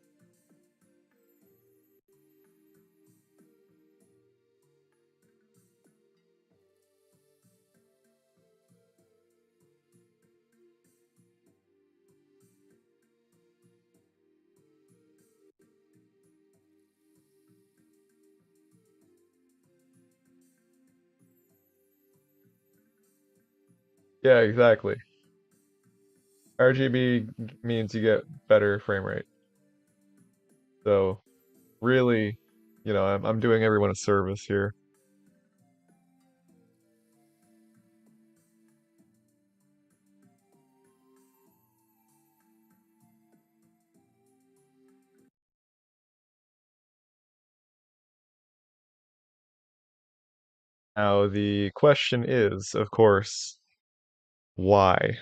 Yeah, exactly. RGB means you get better frame rate. So really, I'm doing everyone a service here. Now the question is, of course, why?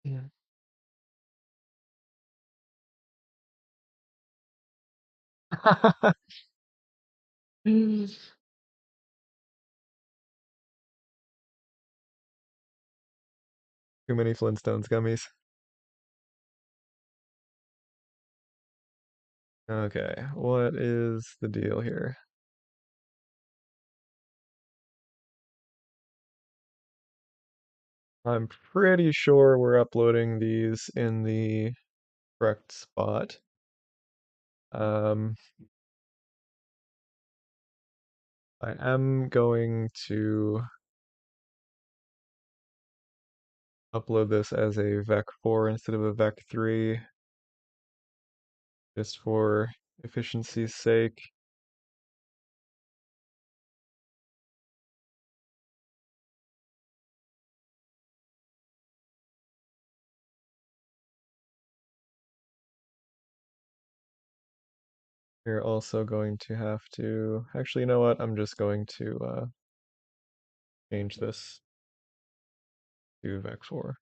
Yeah. Too many Flintstones gummies. Okay, what is the deal here? I'm pretty sure we're uploading these in the correct spot. Um, I am going to upload this as a vec4 instead of a vec3, just for efficiency's sake. We're also going to have to, actually, you know what? I'm just going to change this to vec4.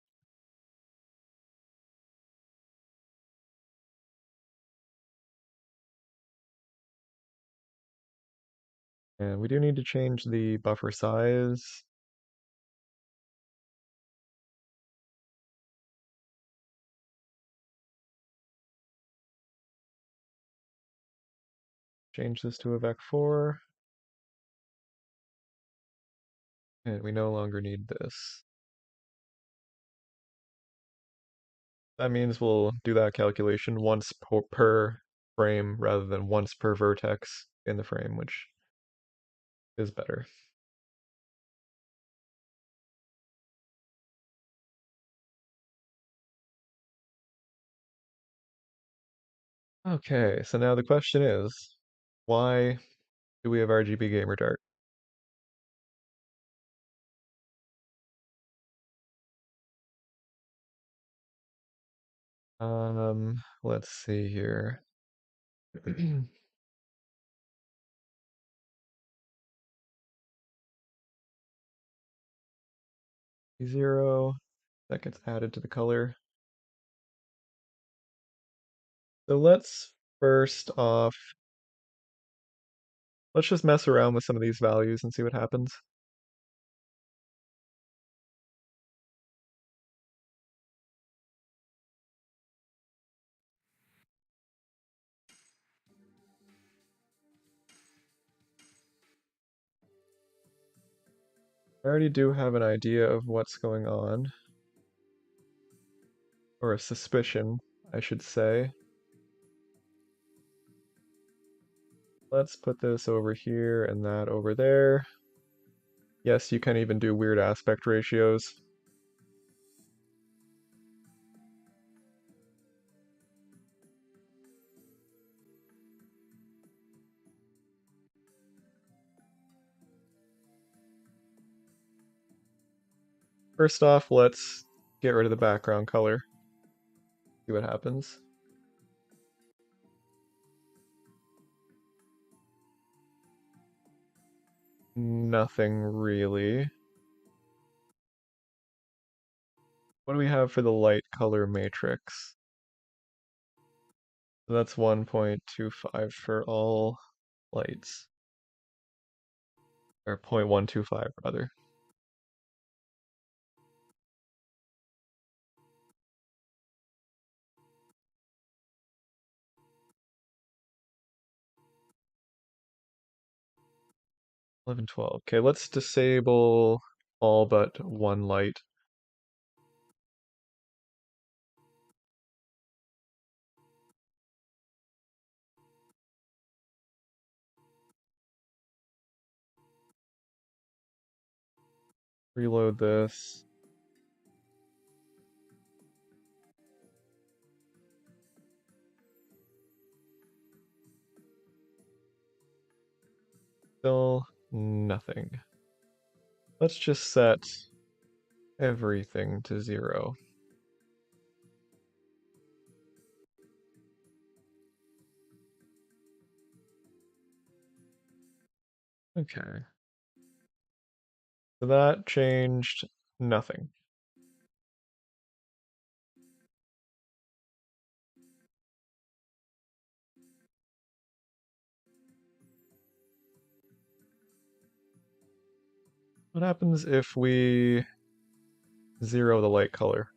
And we do need to change the buffer size. Change this to a vec4. And we no longer need this. That means we'll do that calculation once per frame rather than once per vertex in the frame, which is better. Okay, so now the question is, why do we have RGB gamer dart? Let's see here. 0, that gets added to the color. So let's just mess around with some of these values and see what happens. I already do have an idea of what's going on, or a suspicion, I should say. Let's put this over here and that over there. Yes, you can even do weird aspect ratios. First off, let's get rid of the background color. See what happens. Nothing really. What do we have for the light color matrix? So that's 1.25 for all lights. Or 0.125 rather. Eleven, 12. Okay, let's disable all but one light. Reload this. Still nothing. Let's just set everything to 0. Okay. So that changed nothing. What happens if we 0 the light color?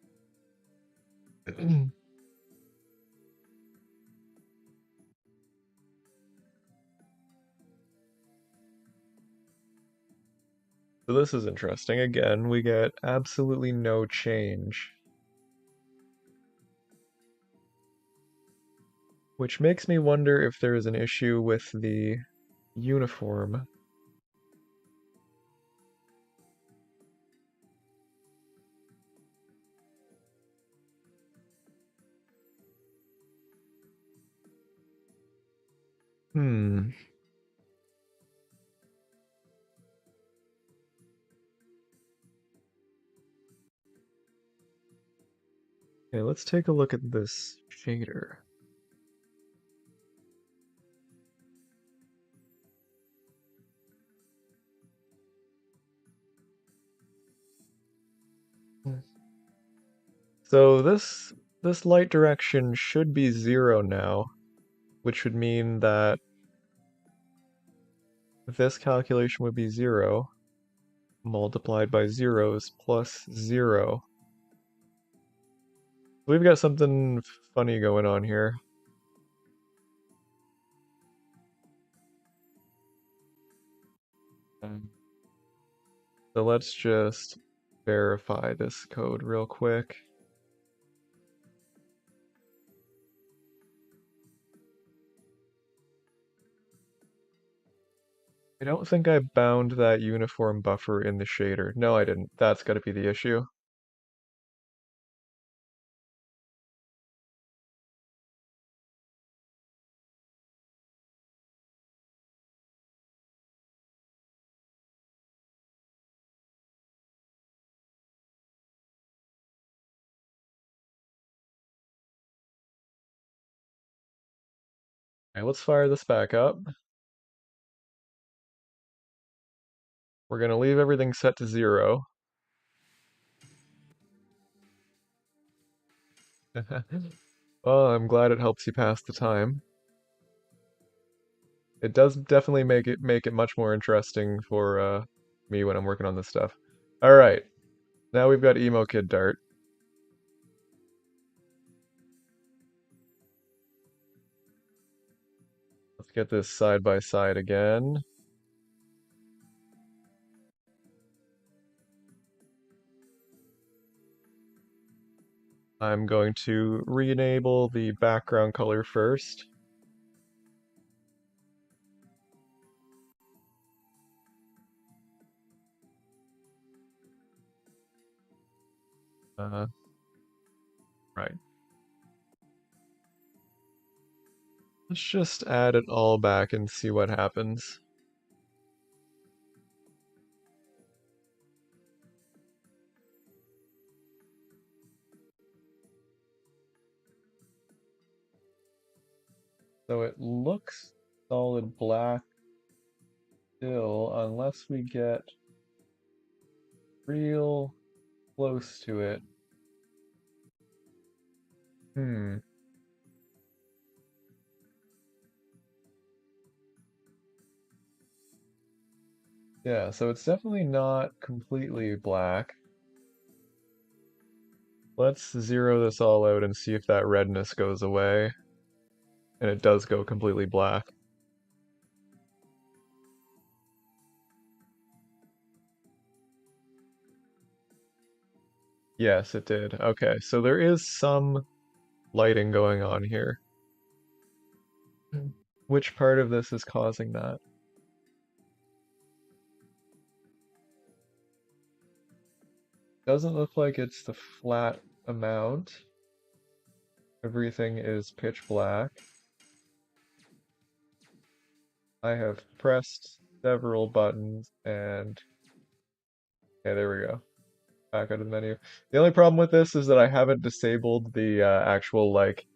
So this is interesting. Again, we get absolutely no change. Which makes me wonder if there is an issue with the uniform. Hmm. Okay, let's take a look at this shader. So this light direction should be 0 now, which would mean that this calculation would be 0 multiplied by zeros plus 0. We've got something funny going on here. So let's just verify this code real quick. I don't think I bound that uniform buffer in the shader. No, I didn't. That's got to be the issue. Alright, let's fire this back up. We're going to leave everything set to 0. Well, I'm glad it helps you pass the time. It does definitely make it much more interesting for me when I'm working on this stuff. All right, now we've got Emo Kid Dart. Let's get this side by side again. I'm going to re-enable the background color first. Right. Let's just add it all back and see what happens. So it looks solid black still, unless we get real close to it. Hmm. Yeah, so it's definitely not completely black. Let's zero this all out and see if that redness goes away. And it does go completely black. Yes, it did. Okay, so there is some lighting going on here. Which part of this is causing that? Doesn't look like it's the flat amount. Everything is pitch black. I have pressed several buttons and okay, there we go. Back out of the menu. The only problem with this is that I haven't disabled the actual like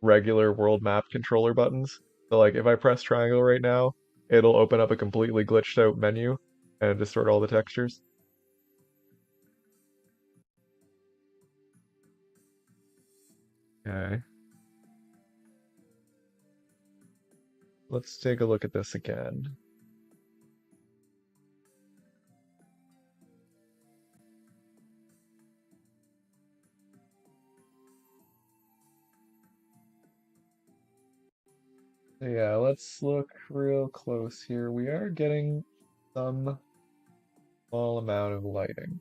regular world map controller buttons. So like if I press triangle right now, it'll open up a completely glitched out menu and distort all the textures. Okay. Let's take a look at this again. Yeah, let's look real close here. We are getting some small amount of lighting.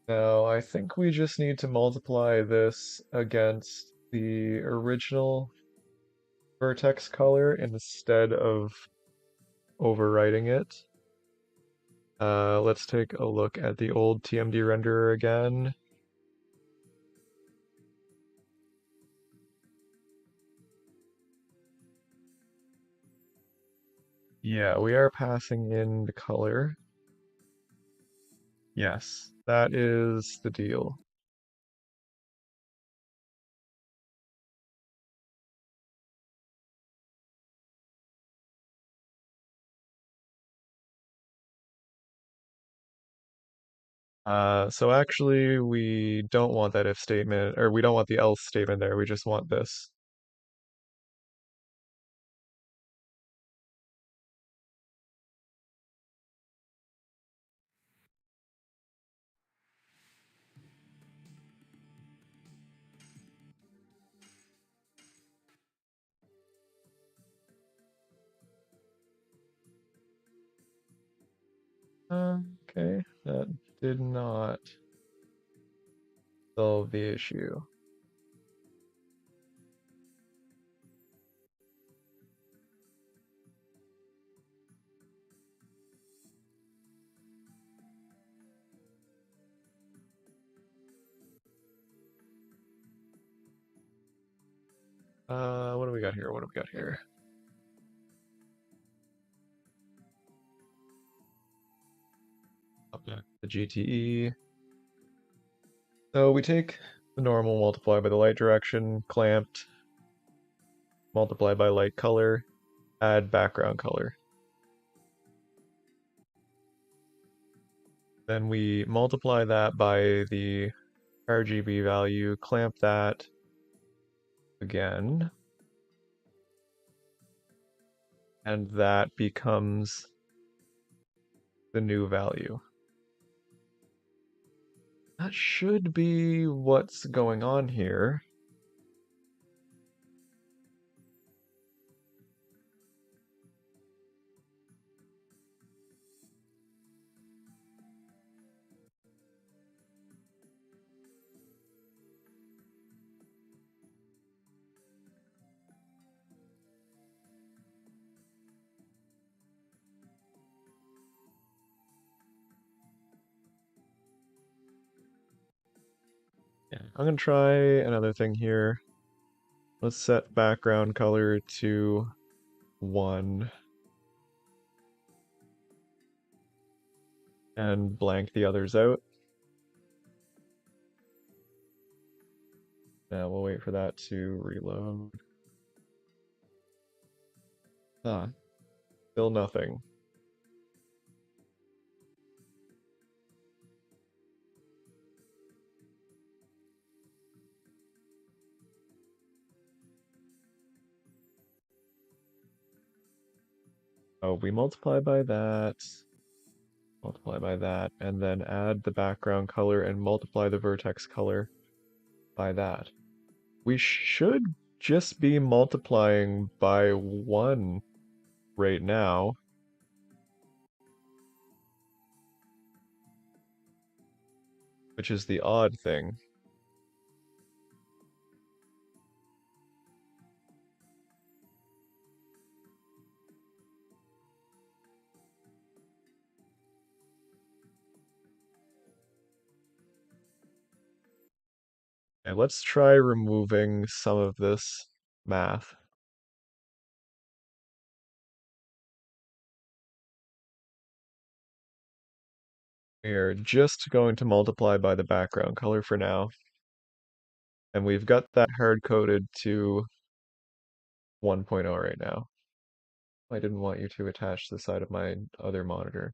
Now, I think we just need to multiply this against the original vertex color instead of overwriting it. Let's take a look at the old TMD renderer again. Yeah, we are passing in the color. Yes, that is the deal. So actually, we don't want that if statement, or we don't want the else statement there. We just want this. Okay, that did not solve the issue. What do we got here? What do we got here? Object, the GTE. So we take the normal, multiply by the light direction, clamped, multiply by light color, add background color. Then we multiply that by the RGB value, clamp that again, and that becomes the new value. That should be what's going on here. Yeah, I'm gonna try another thing here. Let's set background color to 1 and blank the others out. Now we'll wait for that to reload. Ah, still nothing. Oh, we multiply by that, and then add the background color and multiply the vertex color by that. We should just be multiplying by 1 right now, which is the odd thing. Okay, let's try removing some of this math. We are just going to multiply by the background color for now. And we've got that hard-coded to 1.0 right now. I didn't want you to attach the side of my other monitor.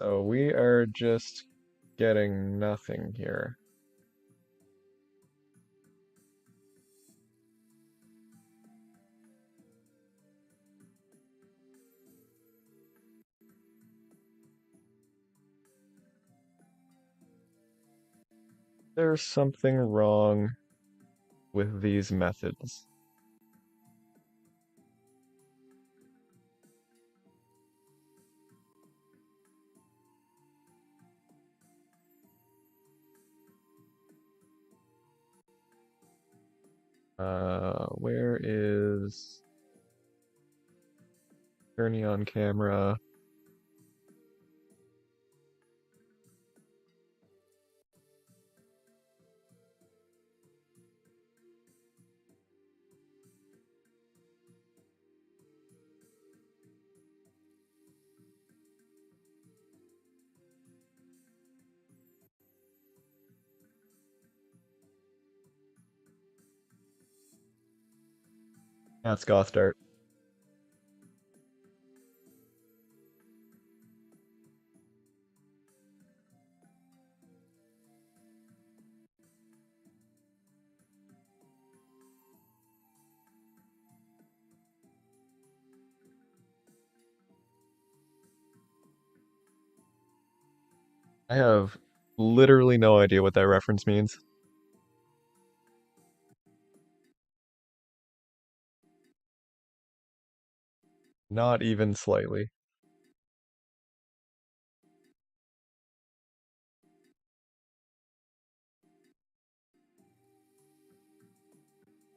So we are just getting nothing here. There's something wrong with these methods. Where is Journey on camera? That's Goth Dart. I have literally no idea what that reference means. Not even slightly.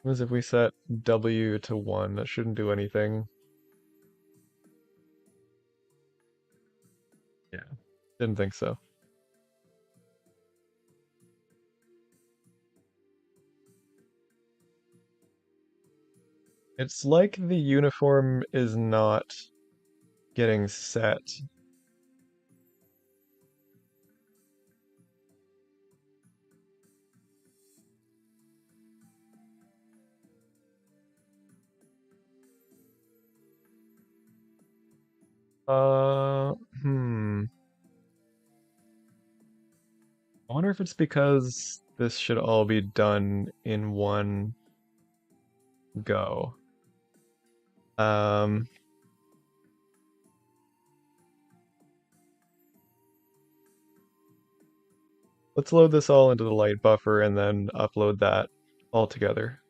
As if we set W to 1, that shouldn't do anything. Yeah, didn't think so. It's like the uniform is not getting set. Uh, hmm. I wonder if it's because this should all be done in one go. Um, let's load this all into the light buffer and then upload that all together.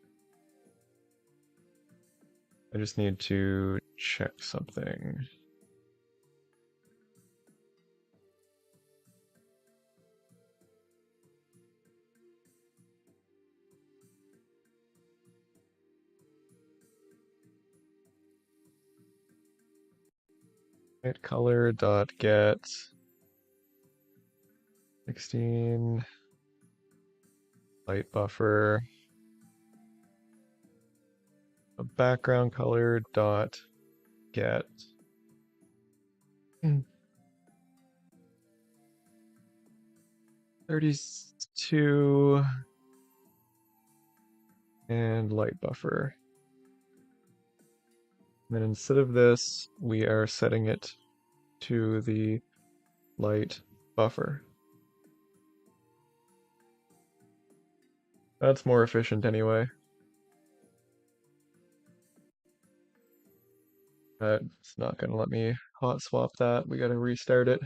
I just need to check something. Light color dot get 16 light buffer, a background color dot get 32 and light buffer. And instead of this, we are setting it to the light buffer. That's more efficient anyway. It's not going to let me hot swap that. We got to restart it.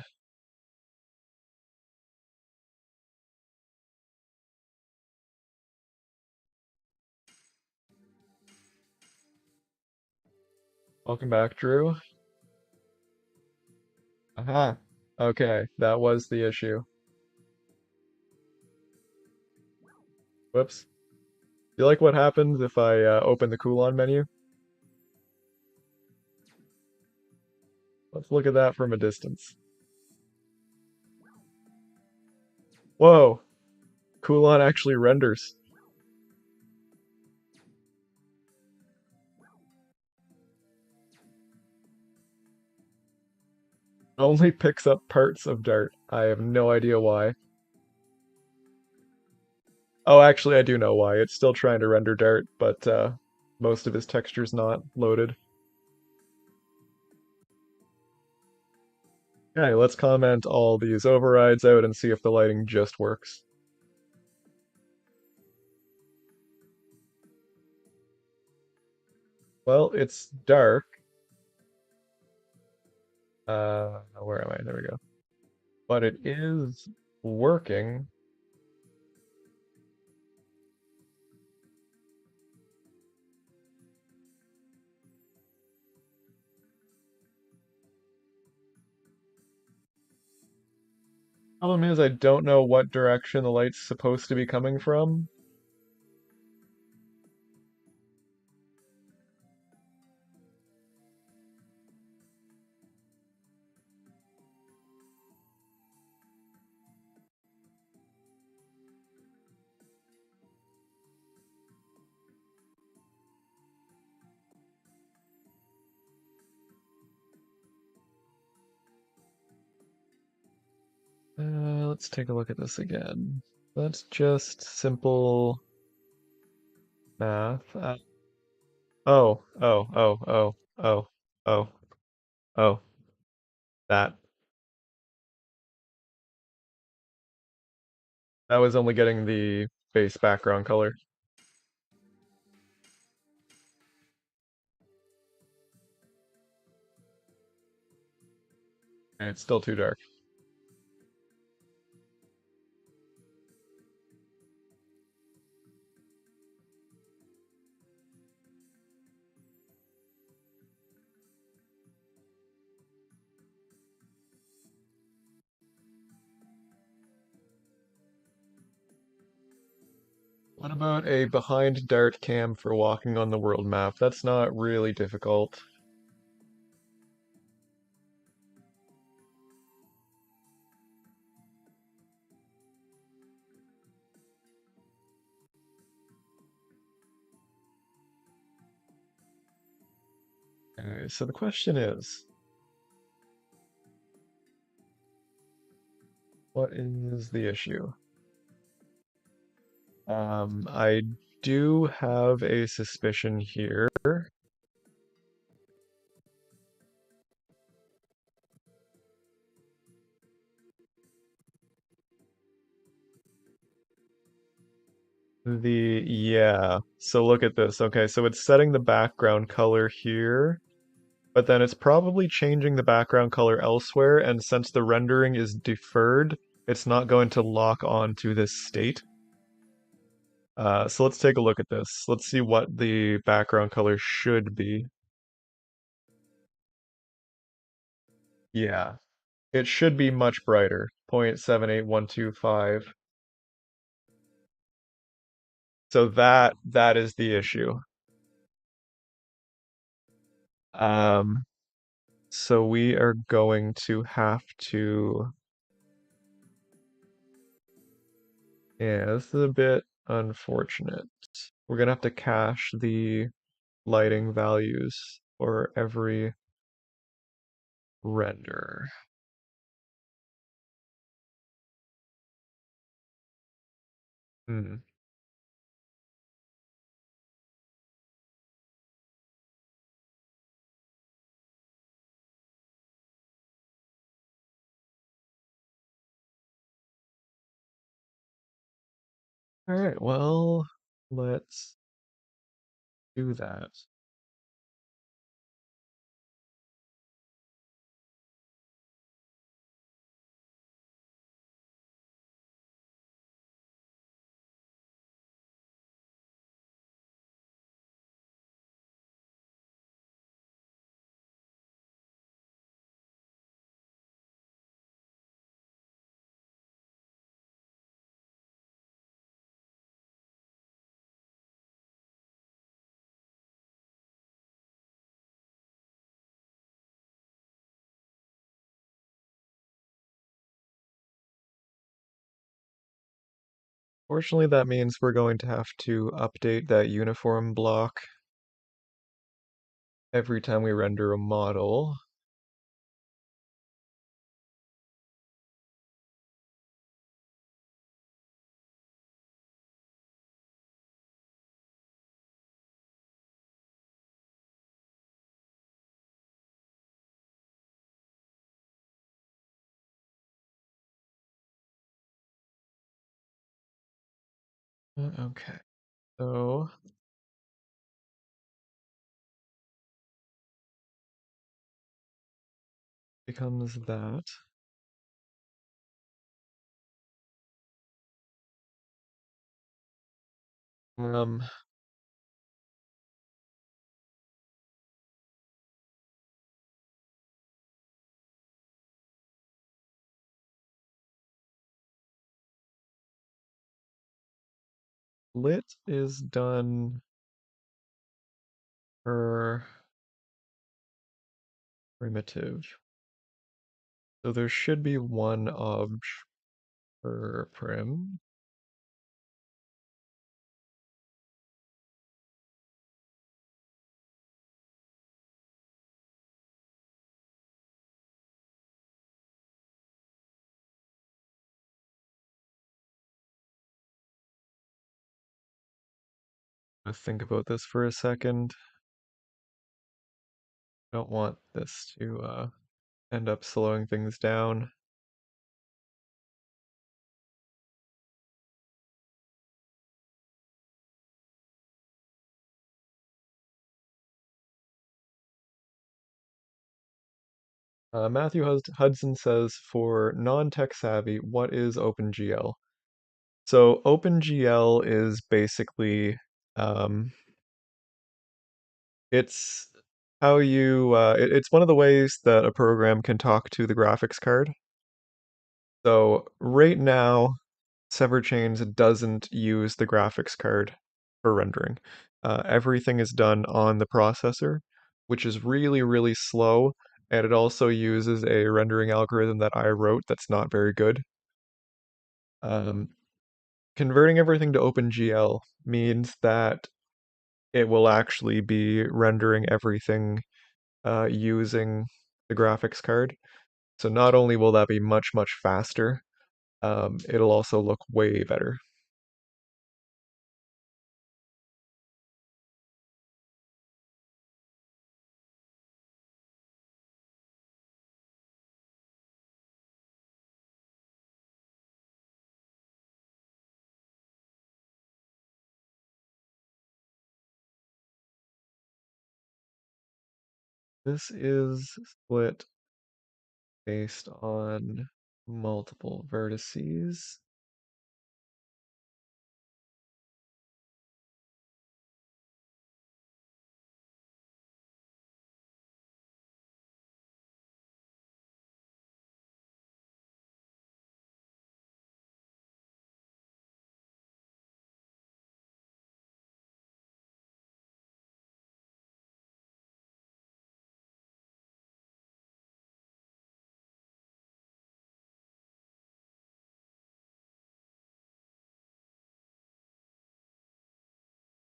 Welcome back, Drew. Aha. Okay, that was the issue. Whoops. You like what happens if I open the coolon menu? Let's look at that from a distance. Whoa, coolon actually renders. Only picks up parts of Dart. I have no idea why. Oh, actually, I do know why. It's still trying to render Dart, but most of his texture's not loaded. Okay, let's comment all these overrides out and see if the lighting just works. Well, it's dark. Where am I? There we go. But it is working. Problem is, I don't know what direction the light's supposed to be coming from. Let's take a look at this again. That's just simple math. Oh, oh, that. That was only getting the base background color. And it's still too dark. What about a behind dart cam for walking on the world map? That's not really difficult. So the question is, what is the issue? I do have a suspicion here. Yeah, so look at this. Okay, so it's setting the background color here, but then it's probably changing the background color elsewhere, and since the rendering is deferred, it's not going to lock on to this state. So let's take a look at this. Let's see what the background color should be. Yeah, it should be much brighter, 0.78125. So that is the issue. Um, so we are going to have to, yeah, this is a bit unfortunate. We're gonna have to cache the lighting values for every render. Hmm. All right, well, let's do that. Fortunately, that means we're going to have to update that uniform block every time we render a model. Okay, so becomes that. Um, lit is done per primitive. So there should be one obj per prim. Let's think about this for a second. Don't want this to end up slowing things down. Matthew Hudson says, for non-tech savvy, what is OpenGL? So OpenGL is basically um, it's how it's one of the ways that a program can talk to the graphics card. So right now, Chains doesn't use the graphics card for rendering. Everything is done on the processor, which is really, really slow, and it also uses a rendering algorithm that I wrote that's not very good. Um, Converting everything to OpenGL means that it will actually be rendering everything using the graphics card. So not only will that be much, much faster, it'll also look way better. This is split based on multiple vertices.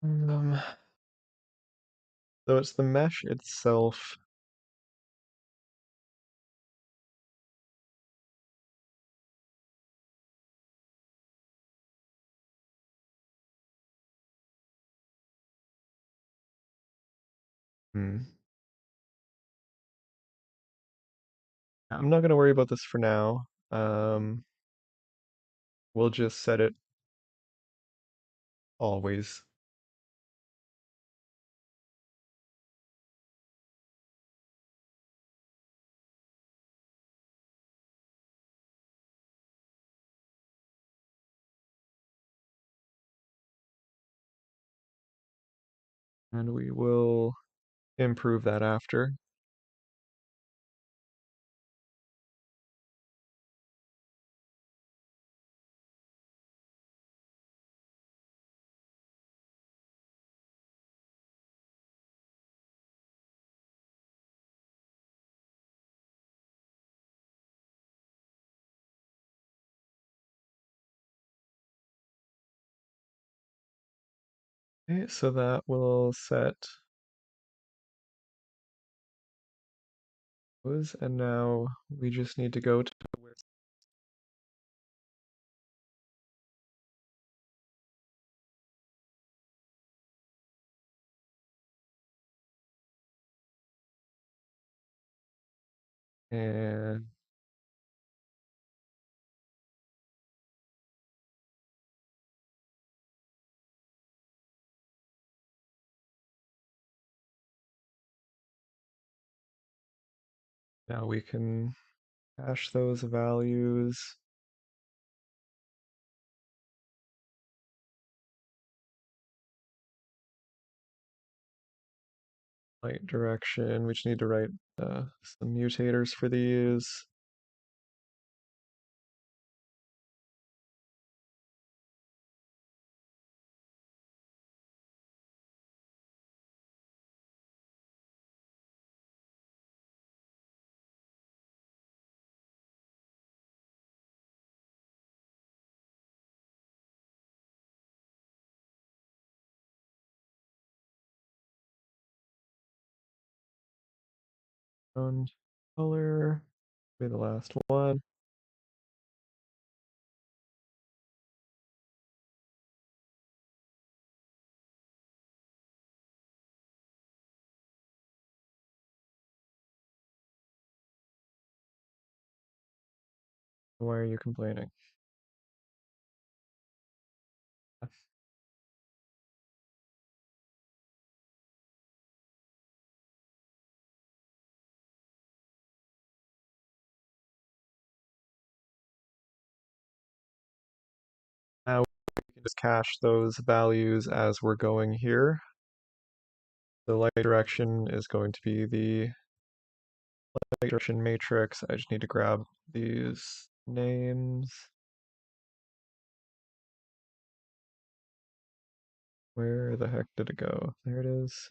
Um, so it's the mesh itself. Hmm. I'm not going to worry about this for now. We'll just set it always. And we will improve that after. Okay, so that will set those, and now we just need to go to where, and now we can hash those values. Light direction, we just need to write some mutators for these. And color, be the last one. Why are you complaining? Now we can just cache those values as we're going here. The light direction is going to be the light direction matrix. I just need to grab these names. Where the heck did it go? There it is.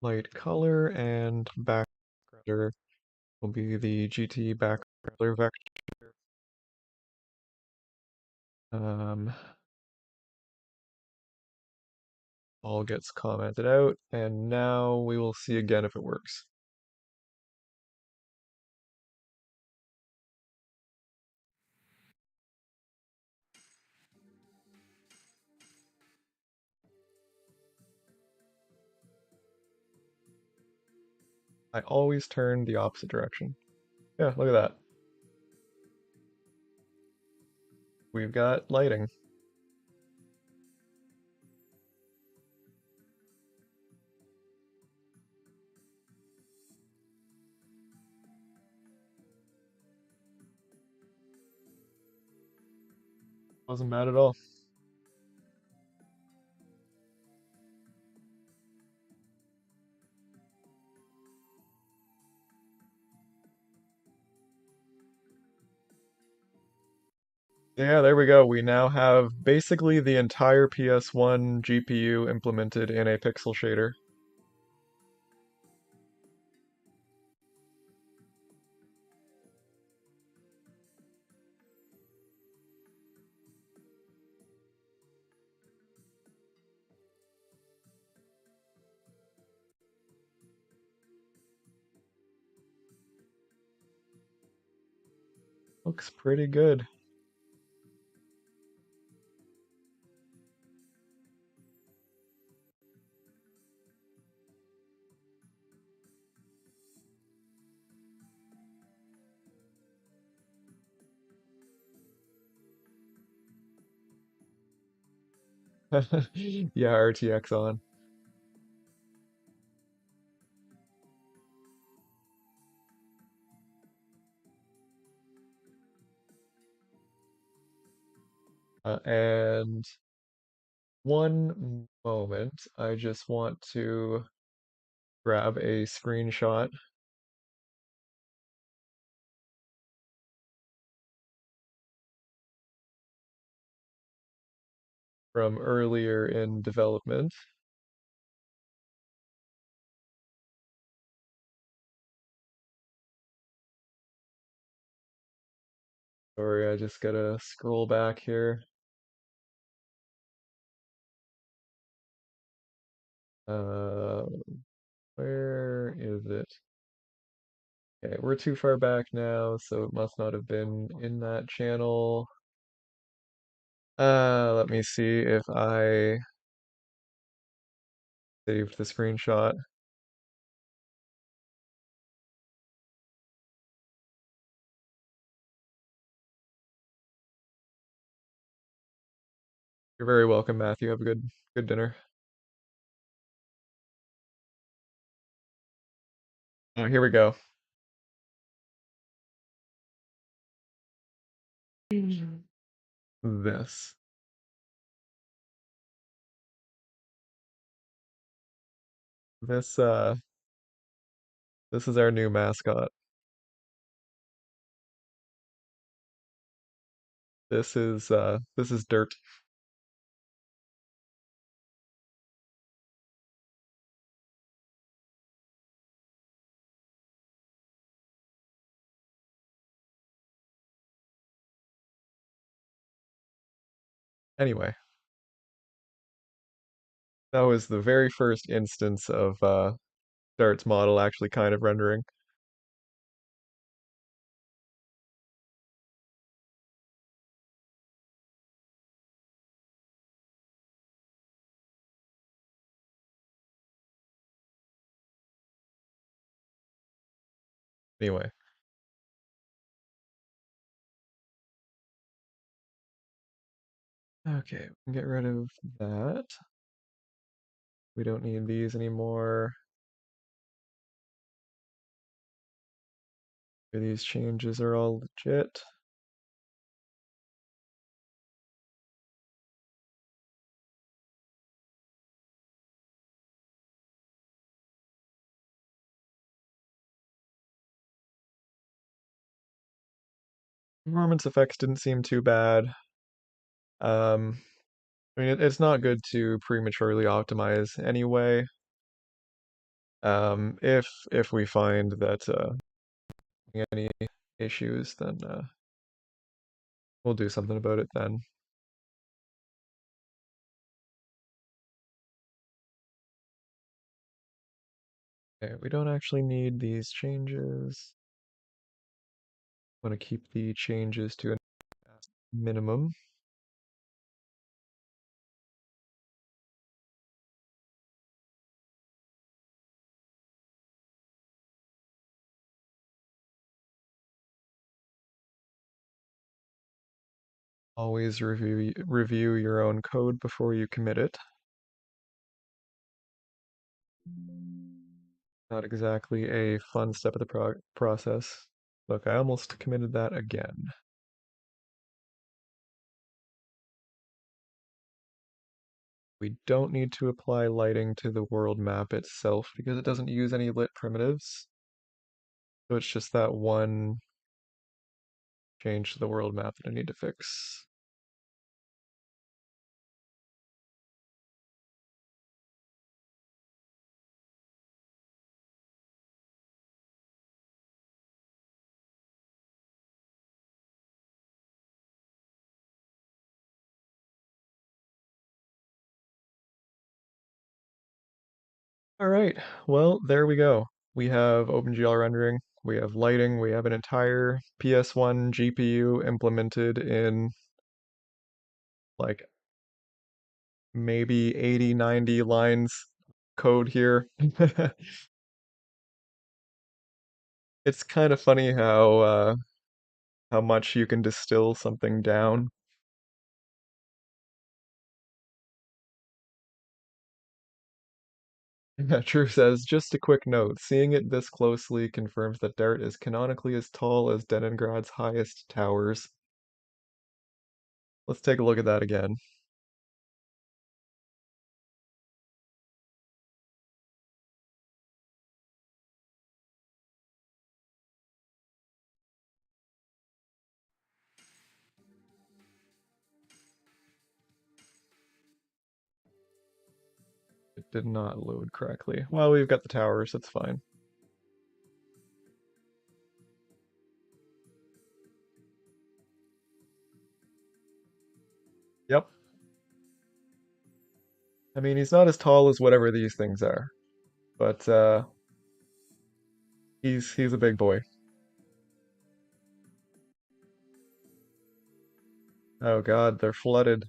Light color and background will be the GT background color vector. All gets commented out, and now we will see again if it works. I always turn the opposite direction. Yeah, look at that. We've got lighting. Wasn't bad at all. Yeah, there we go. We now have basically the entire PS1 GPU implemented in a pixel shader. Looks pretty good. Yeah, RTX on. And one moment, I just want to grab a screenshot from earlier in development. Sorry, I just gotta scroll back here. Uh, where is it? Okay, we're too far back now, so it must not have been in that channel. Let me see if I saved the screenshot. You're very welcome, Matthew. Have a good dinner. Oh, here we go. This. This this is our new mascot. This is Dirt. Anyway, that was the very first instance of Dart's model actually kind of rendering. Anyway, okay, we can get rid of that. We don't need these anymore. These changes are all legit. Performance effects didn't seem too bad. Um, I mean, it's not good to prematurely optimize anyway. If we find that any issues, then we'll do something about it then. Okay, we don't actually need these changes. Want to keep the changes to a minimum. Always review your own code before you commit it. Not exactly a fun step of the process. Look, I almost committed that again. We don't need to apply lighting to the world map itself because it doesn't use any lit primitives. So it's just that one change to the world map that I need to fix. All right, well, there we go. We have OpenGL rendering, we have lighting, we have an entire PS1 GPU implemented in like maybe 80, 90 lines code here. It's kind of funny how much you can distill something down. Yeah, True says, just a quick note. Seeing it this closely confirms that Dart is canonically as tall as Denengrad's highest towers. Let's take a look at that again. It did not load correctly. Well, we've got the towers, that's fine. Yep. I mean, he's not as tall as whatever these things are, but he's a big boy. Oh God, they're flooded.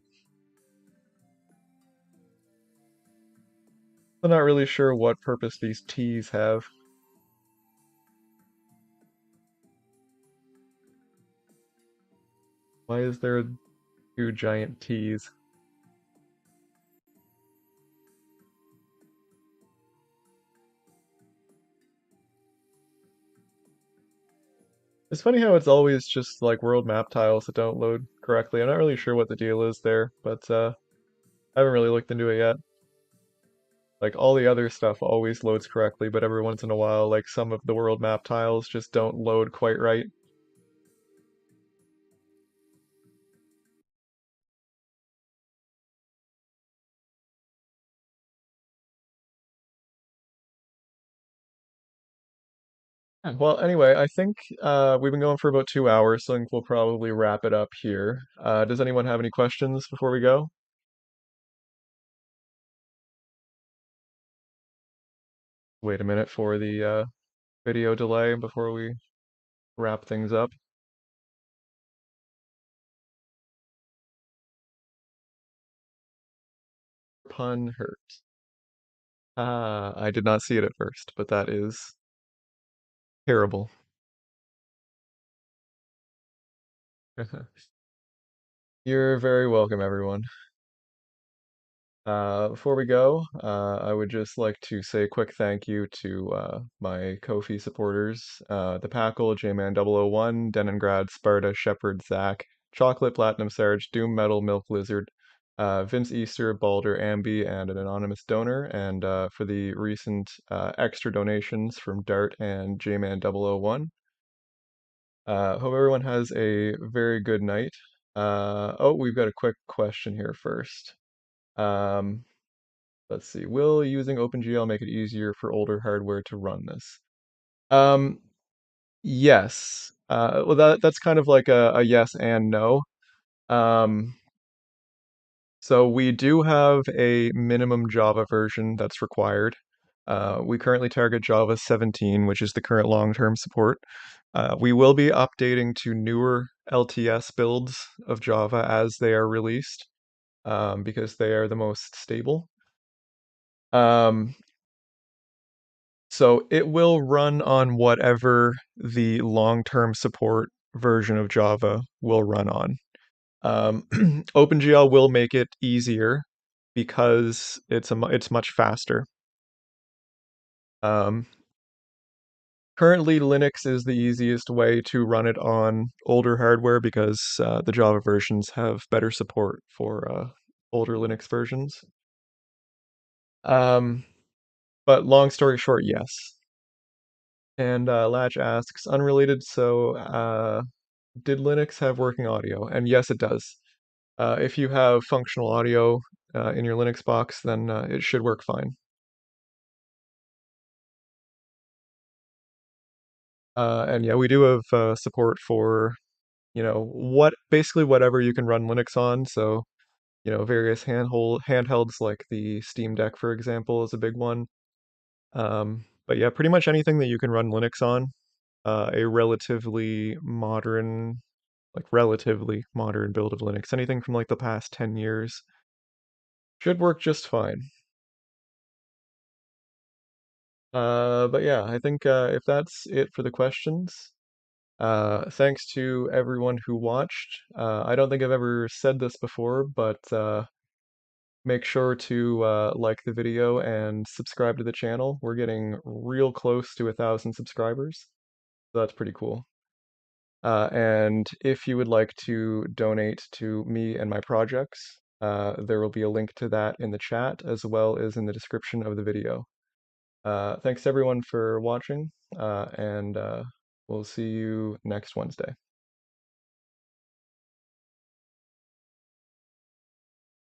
I'm not really sure what purpose these T's have. Why is there two giant T's? It's funny how it's always just like world map tiles that don't load correctly. I'm not really sure what the deal is there, but I haven't really looked into it yet. Like all the other stuff always loads correctly, but every once in a while, like some of the world map tiles just don't load quite right. Yeah, well, anyway, I think we've been going for about 2 hours, so I think we'll probably wrap it up here. Does anyone have any questions before we go? Wait a minute for the video delay before we wrap things up. Pun hurt. Ah, I did not see it at first, but that is terrible. You're very welcome, everyone. Before we go, I would just like to say a quick thank you to my Ko-fi supporters, The Packle, J-Man 001, Deningrad, Sparta, Shepherd, Zach, Chocolate, Platinum Sarge, Doom Metal, Milk Lizard, Vince Easter, Balder, Ambi, and an anonymous donor, and for the recent extra donations from Dart and J-Man 001. Hope everyone has a very good night. Oh, we've got a quick question here first. Um, Let's see. Will using OpenGL make it easier for older hardware to run this? Um, yes. Well, that's kind of like a yes and no. Um, so we do have a minimum Java version that's required. We currently target Java 17, which is the current long-term support. We will be updating to newer LTS builds of Java as they are released, because they are the most stable. Um, So it will run on whatever the long-term support version of Java will run on. OpenGL will make it easier because it's much faster. Um, Currently, Linux is the easiest way to run it on older hardware because the Java versions have better support for older Linux versions. Um, but long story short, yes. And Latch asks, unrelated, so did Linux have working audio? And yes, it does. If you have functional audio in your Linux box, then it should work fine. And yeah, we do have support for, what basically whatever you can run Linux on. So, various handhelds like the Steam Deck, for example, is a big one. But yeah, pretty much anything that you can run Linux on, a relatively modern build of Linux, anything from like the past 10 years should work just fine. But yeah, I think if that's it for the questions, thanks to everyone who watched. I don't think I've ever said this before, but Make sure to like the video and subscribe to the channel. We're getting real close to 1,000 subscribers. So that's pretty cool. And if you would like to donate to me and my projects, there will be a link to that in the chat as well as in the description of the video. Thanks everyone for watching, and we'll see you next Wednesday.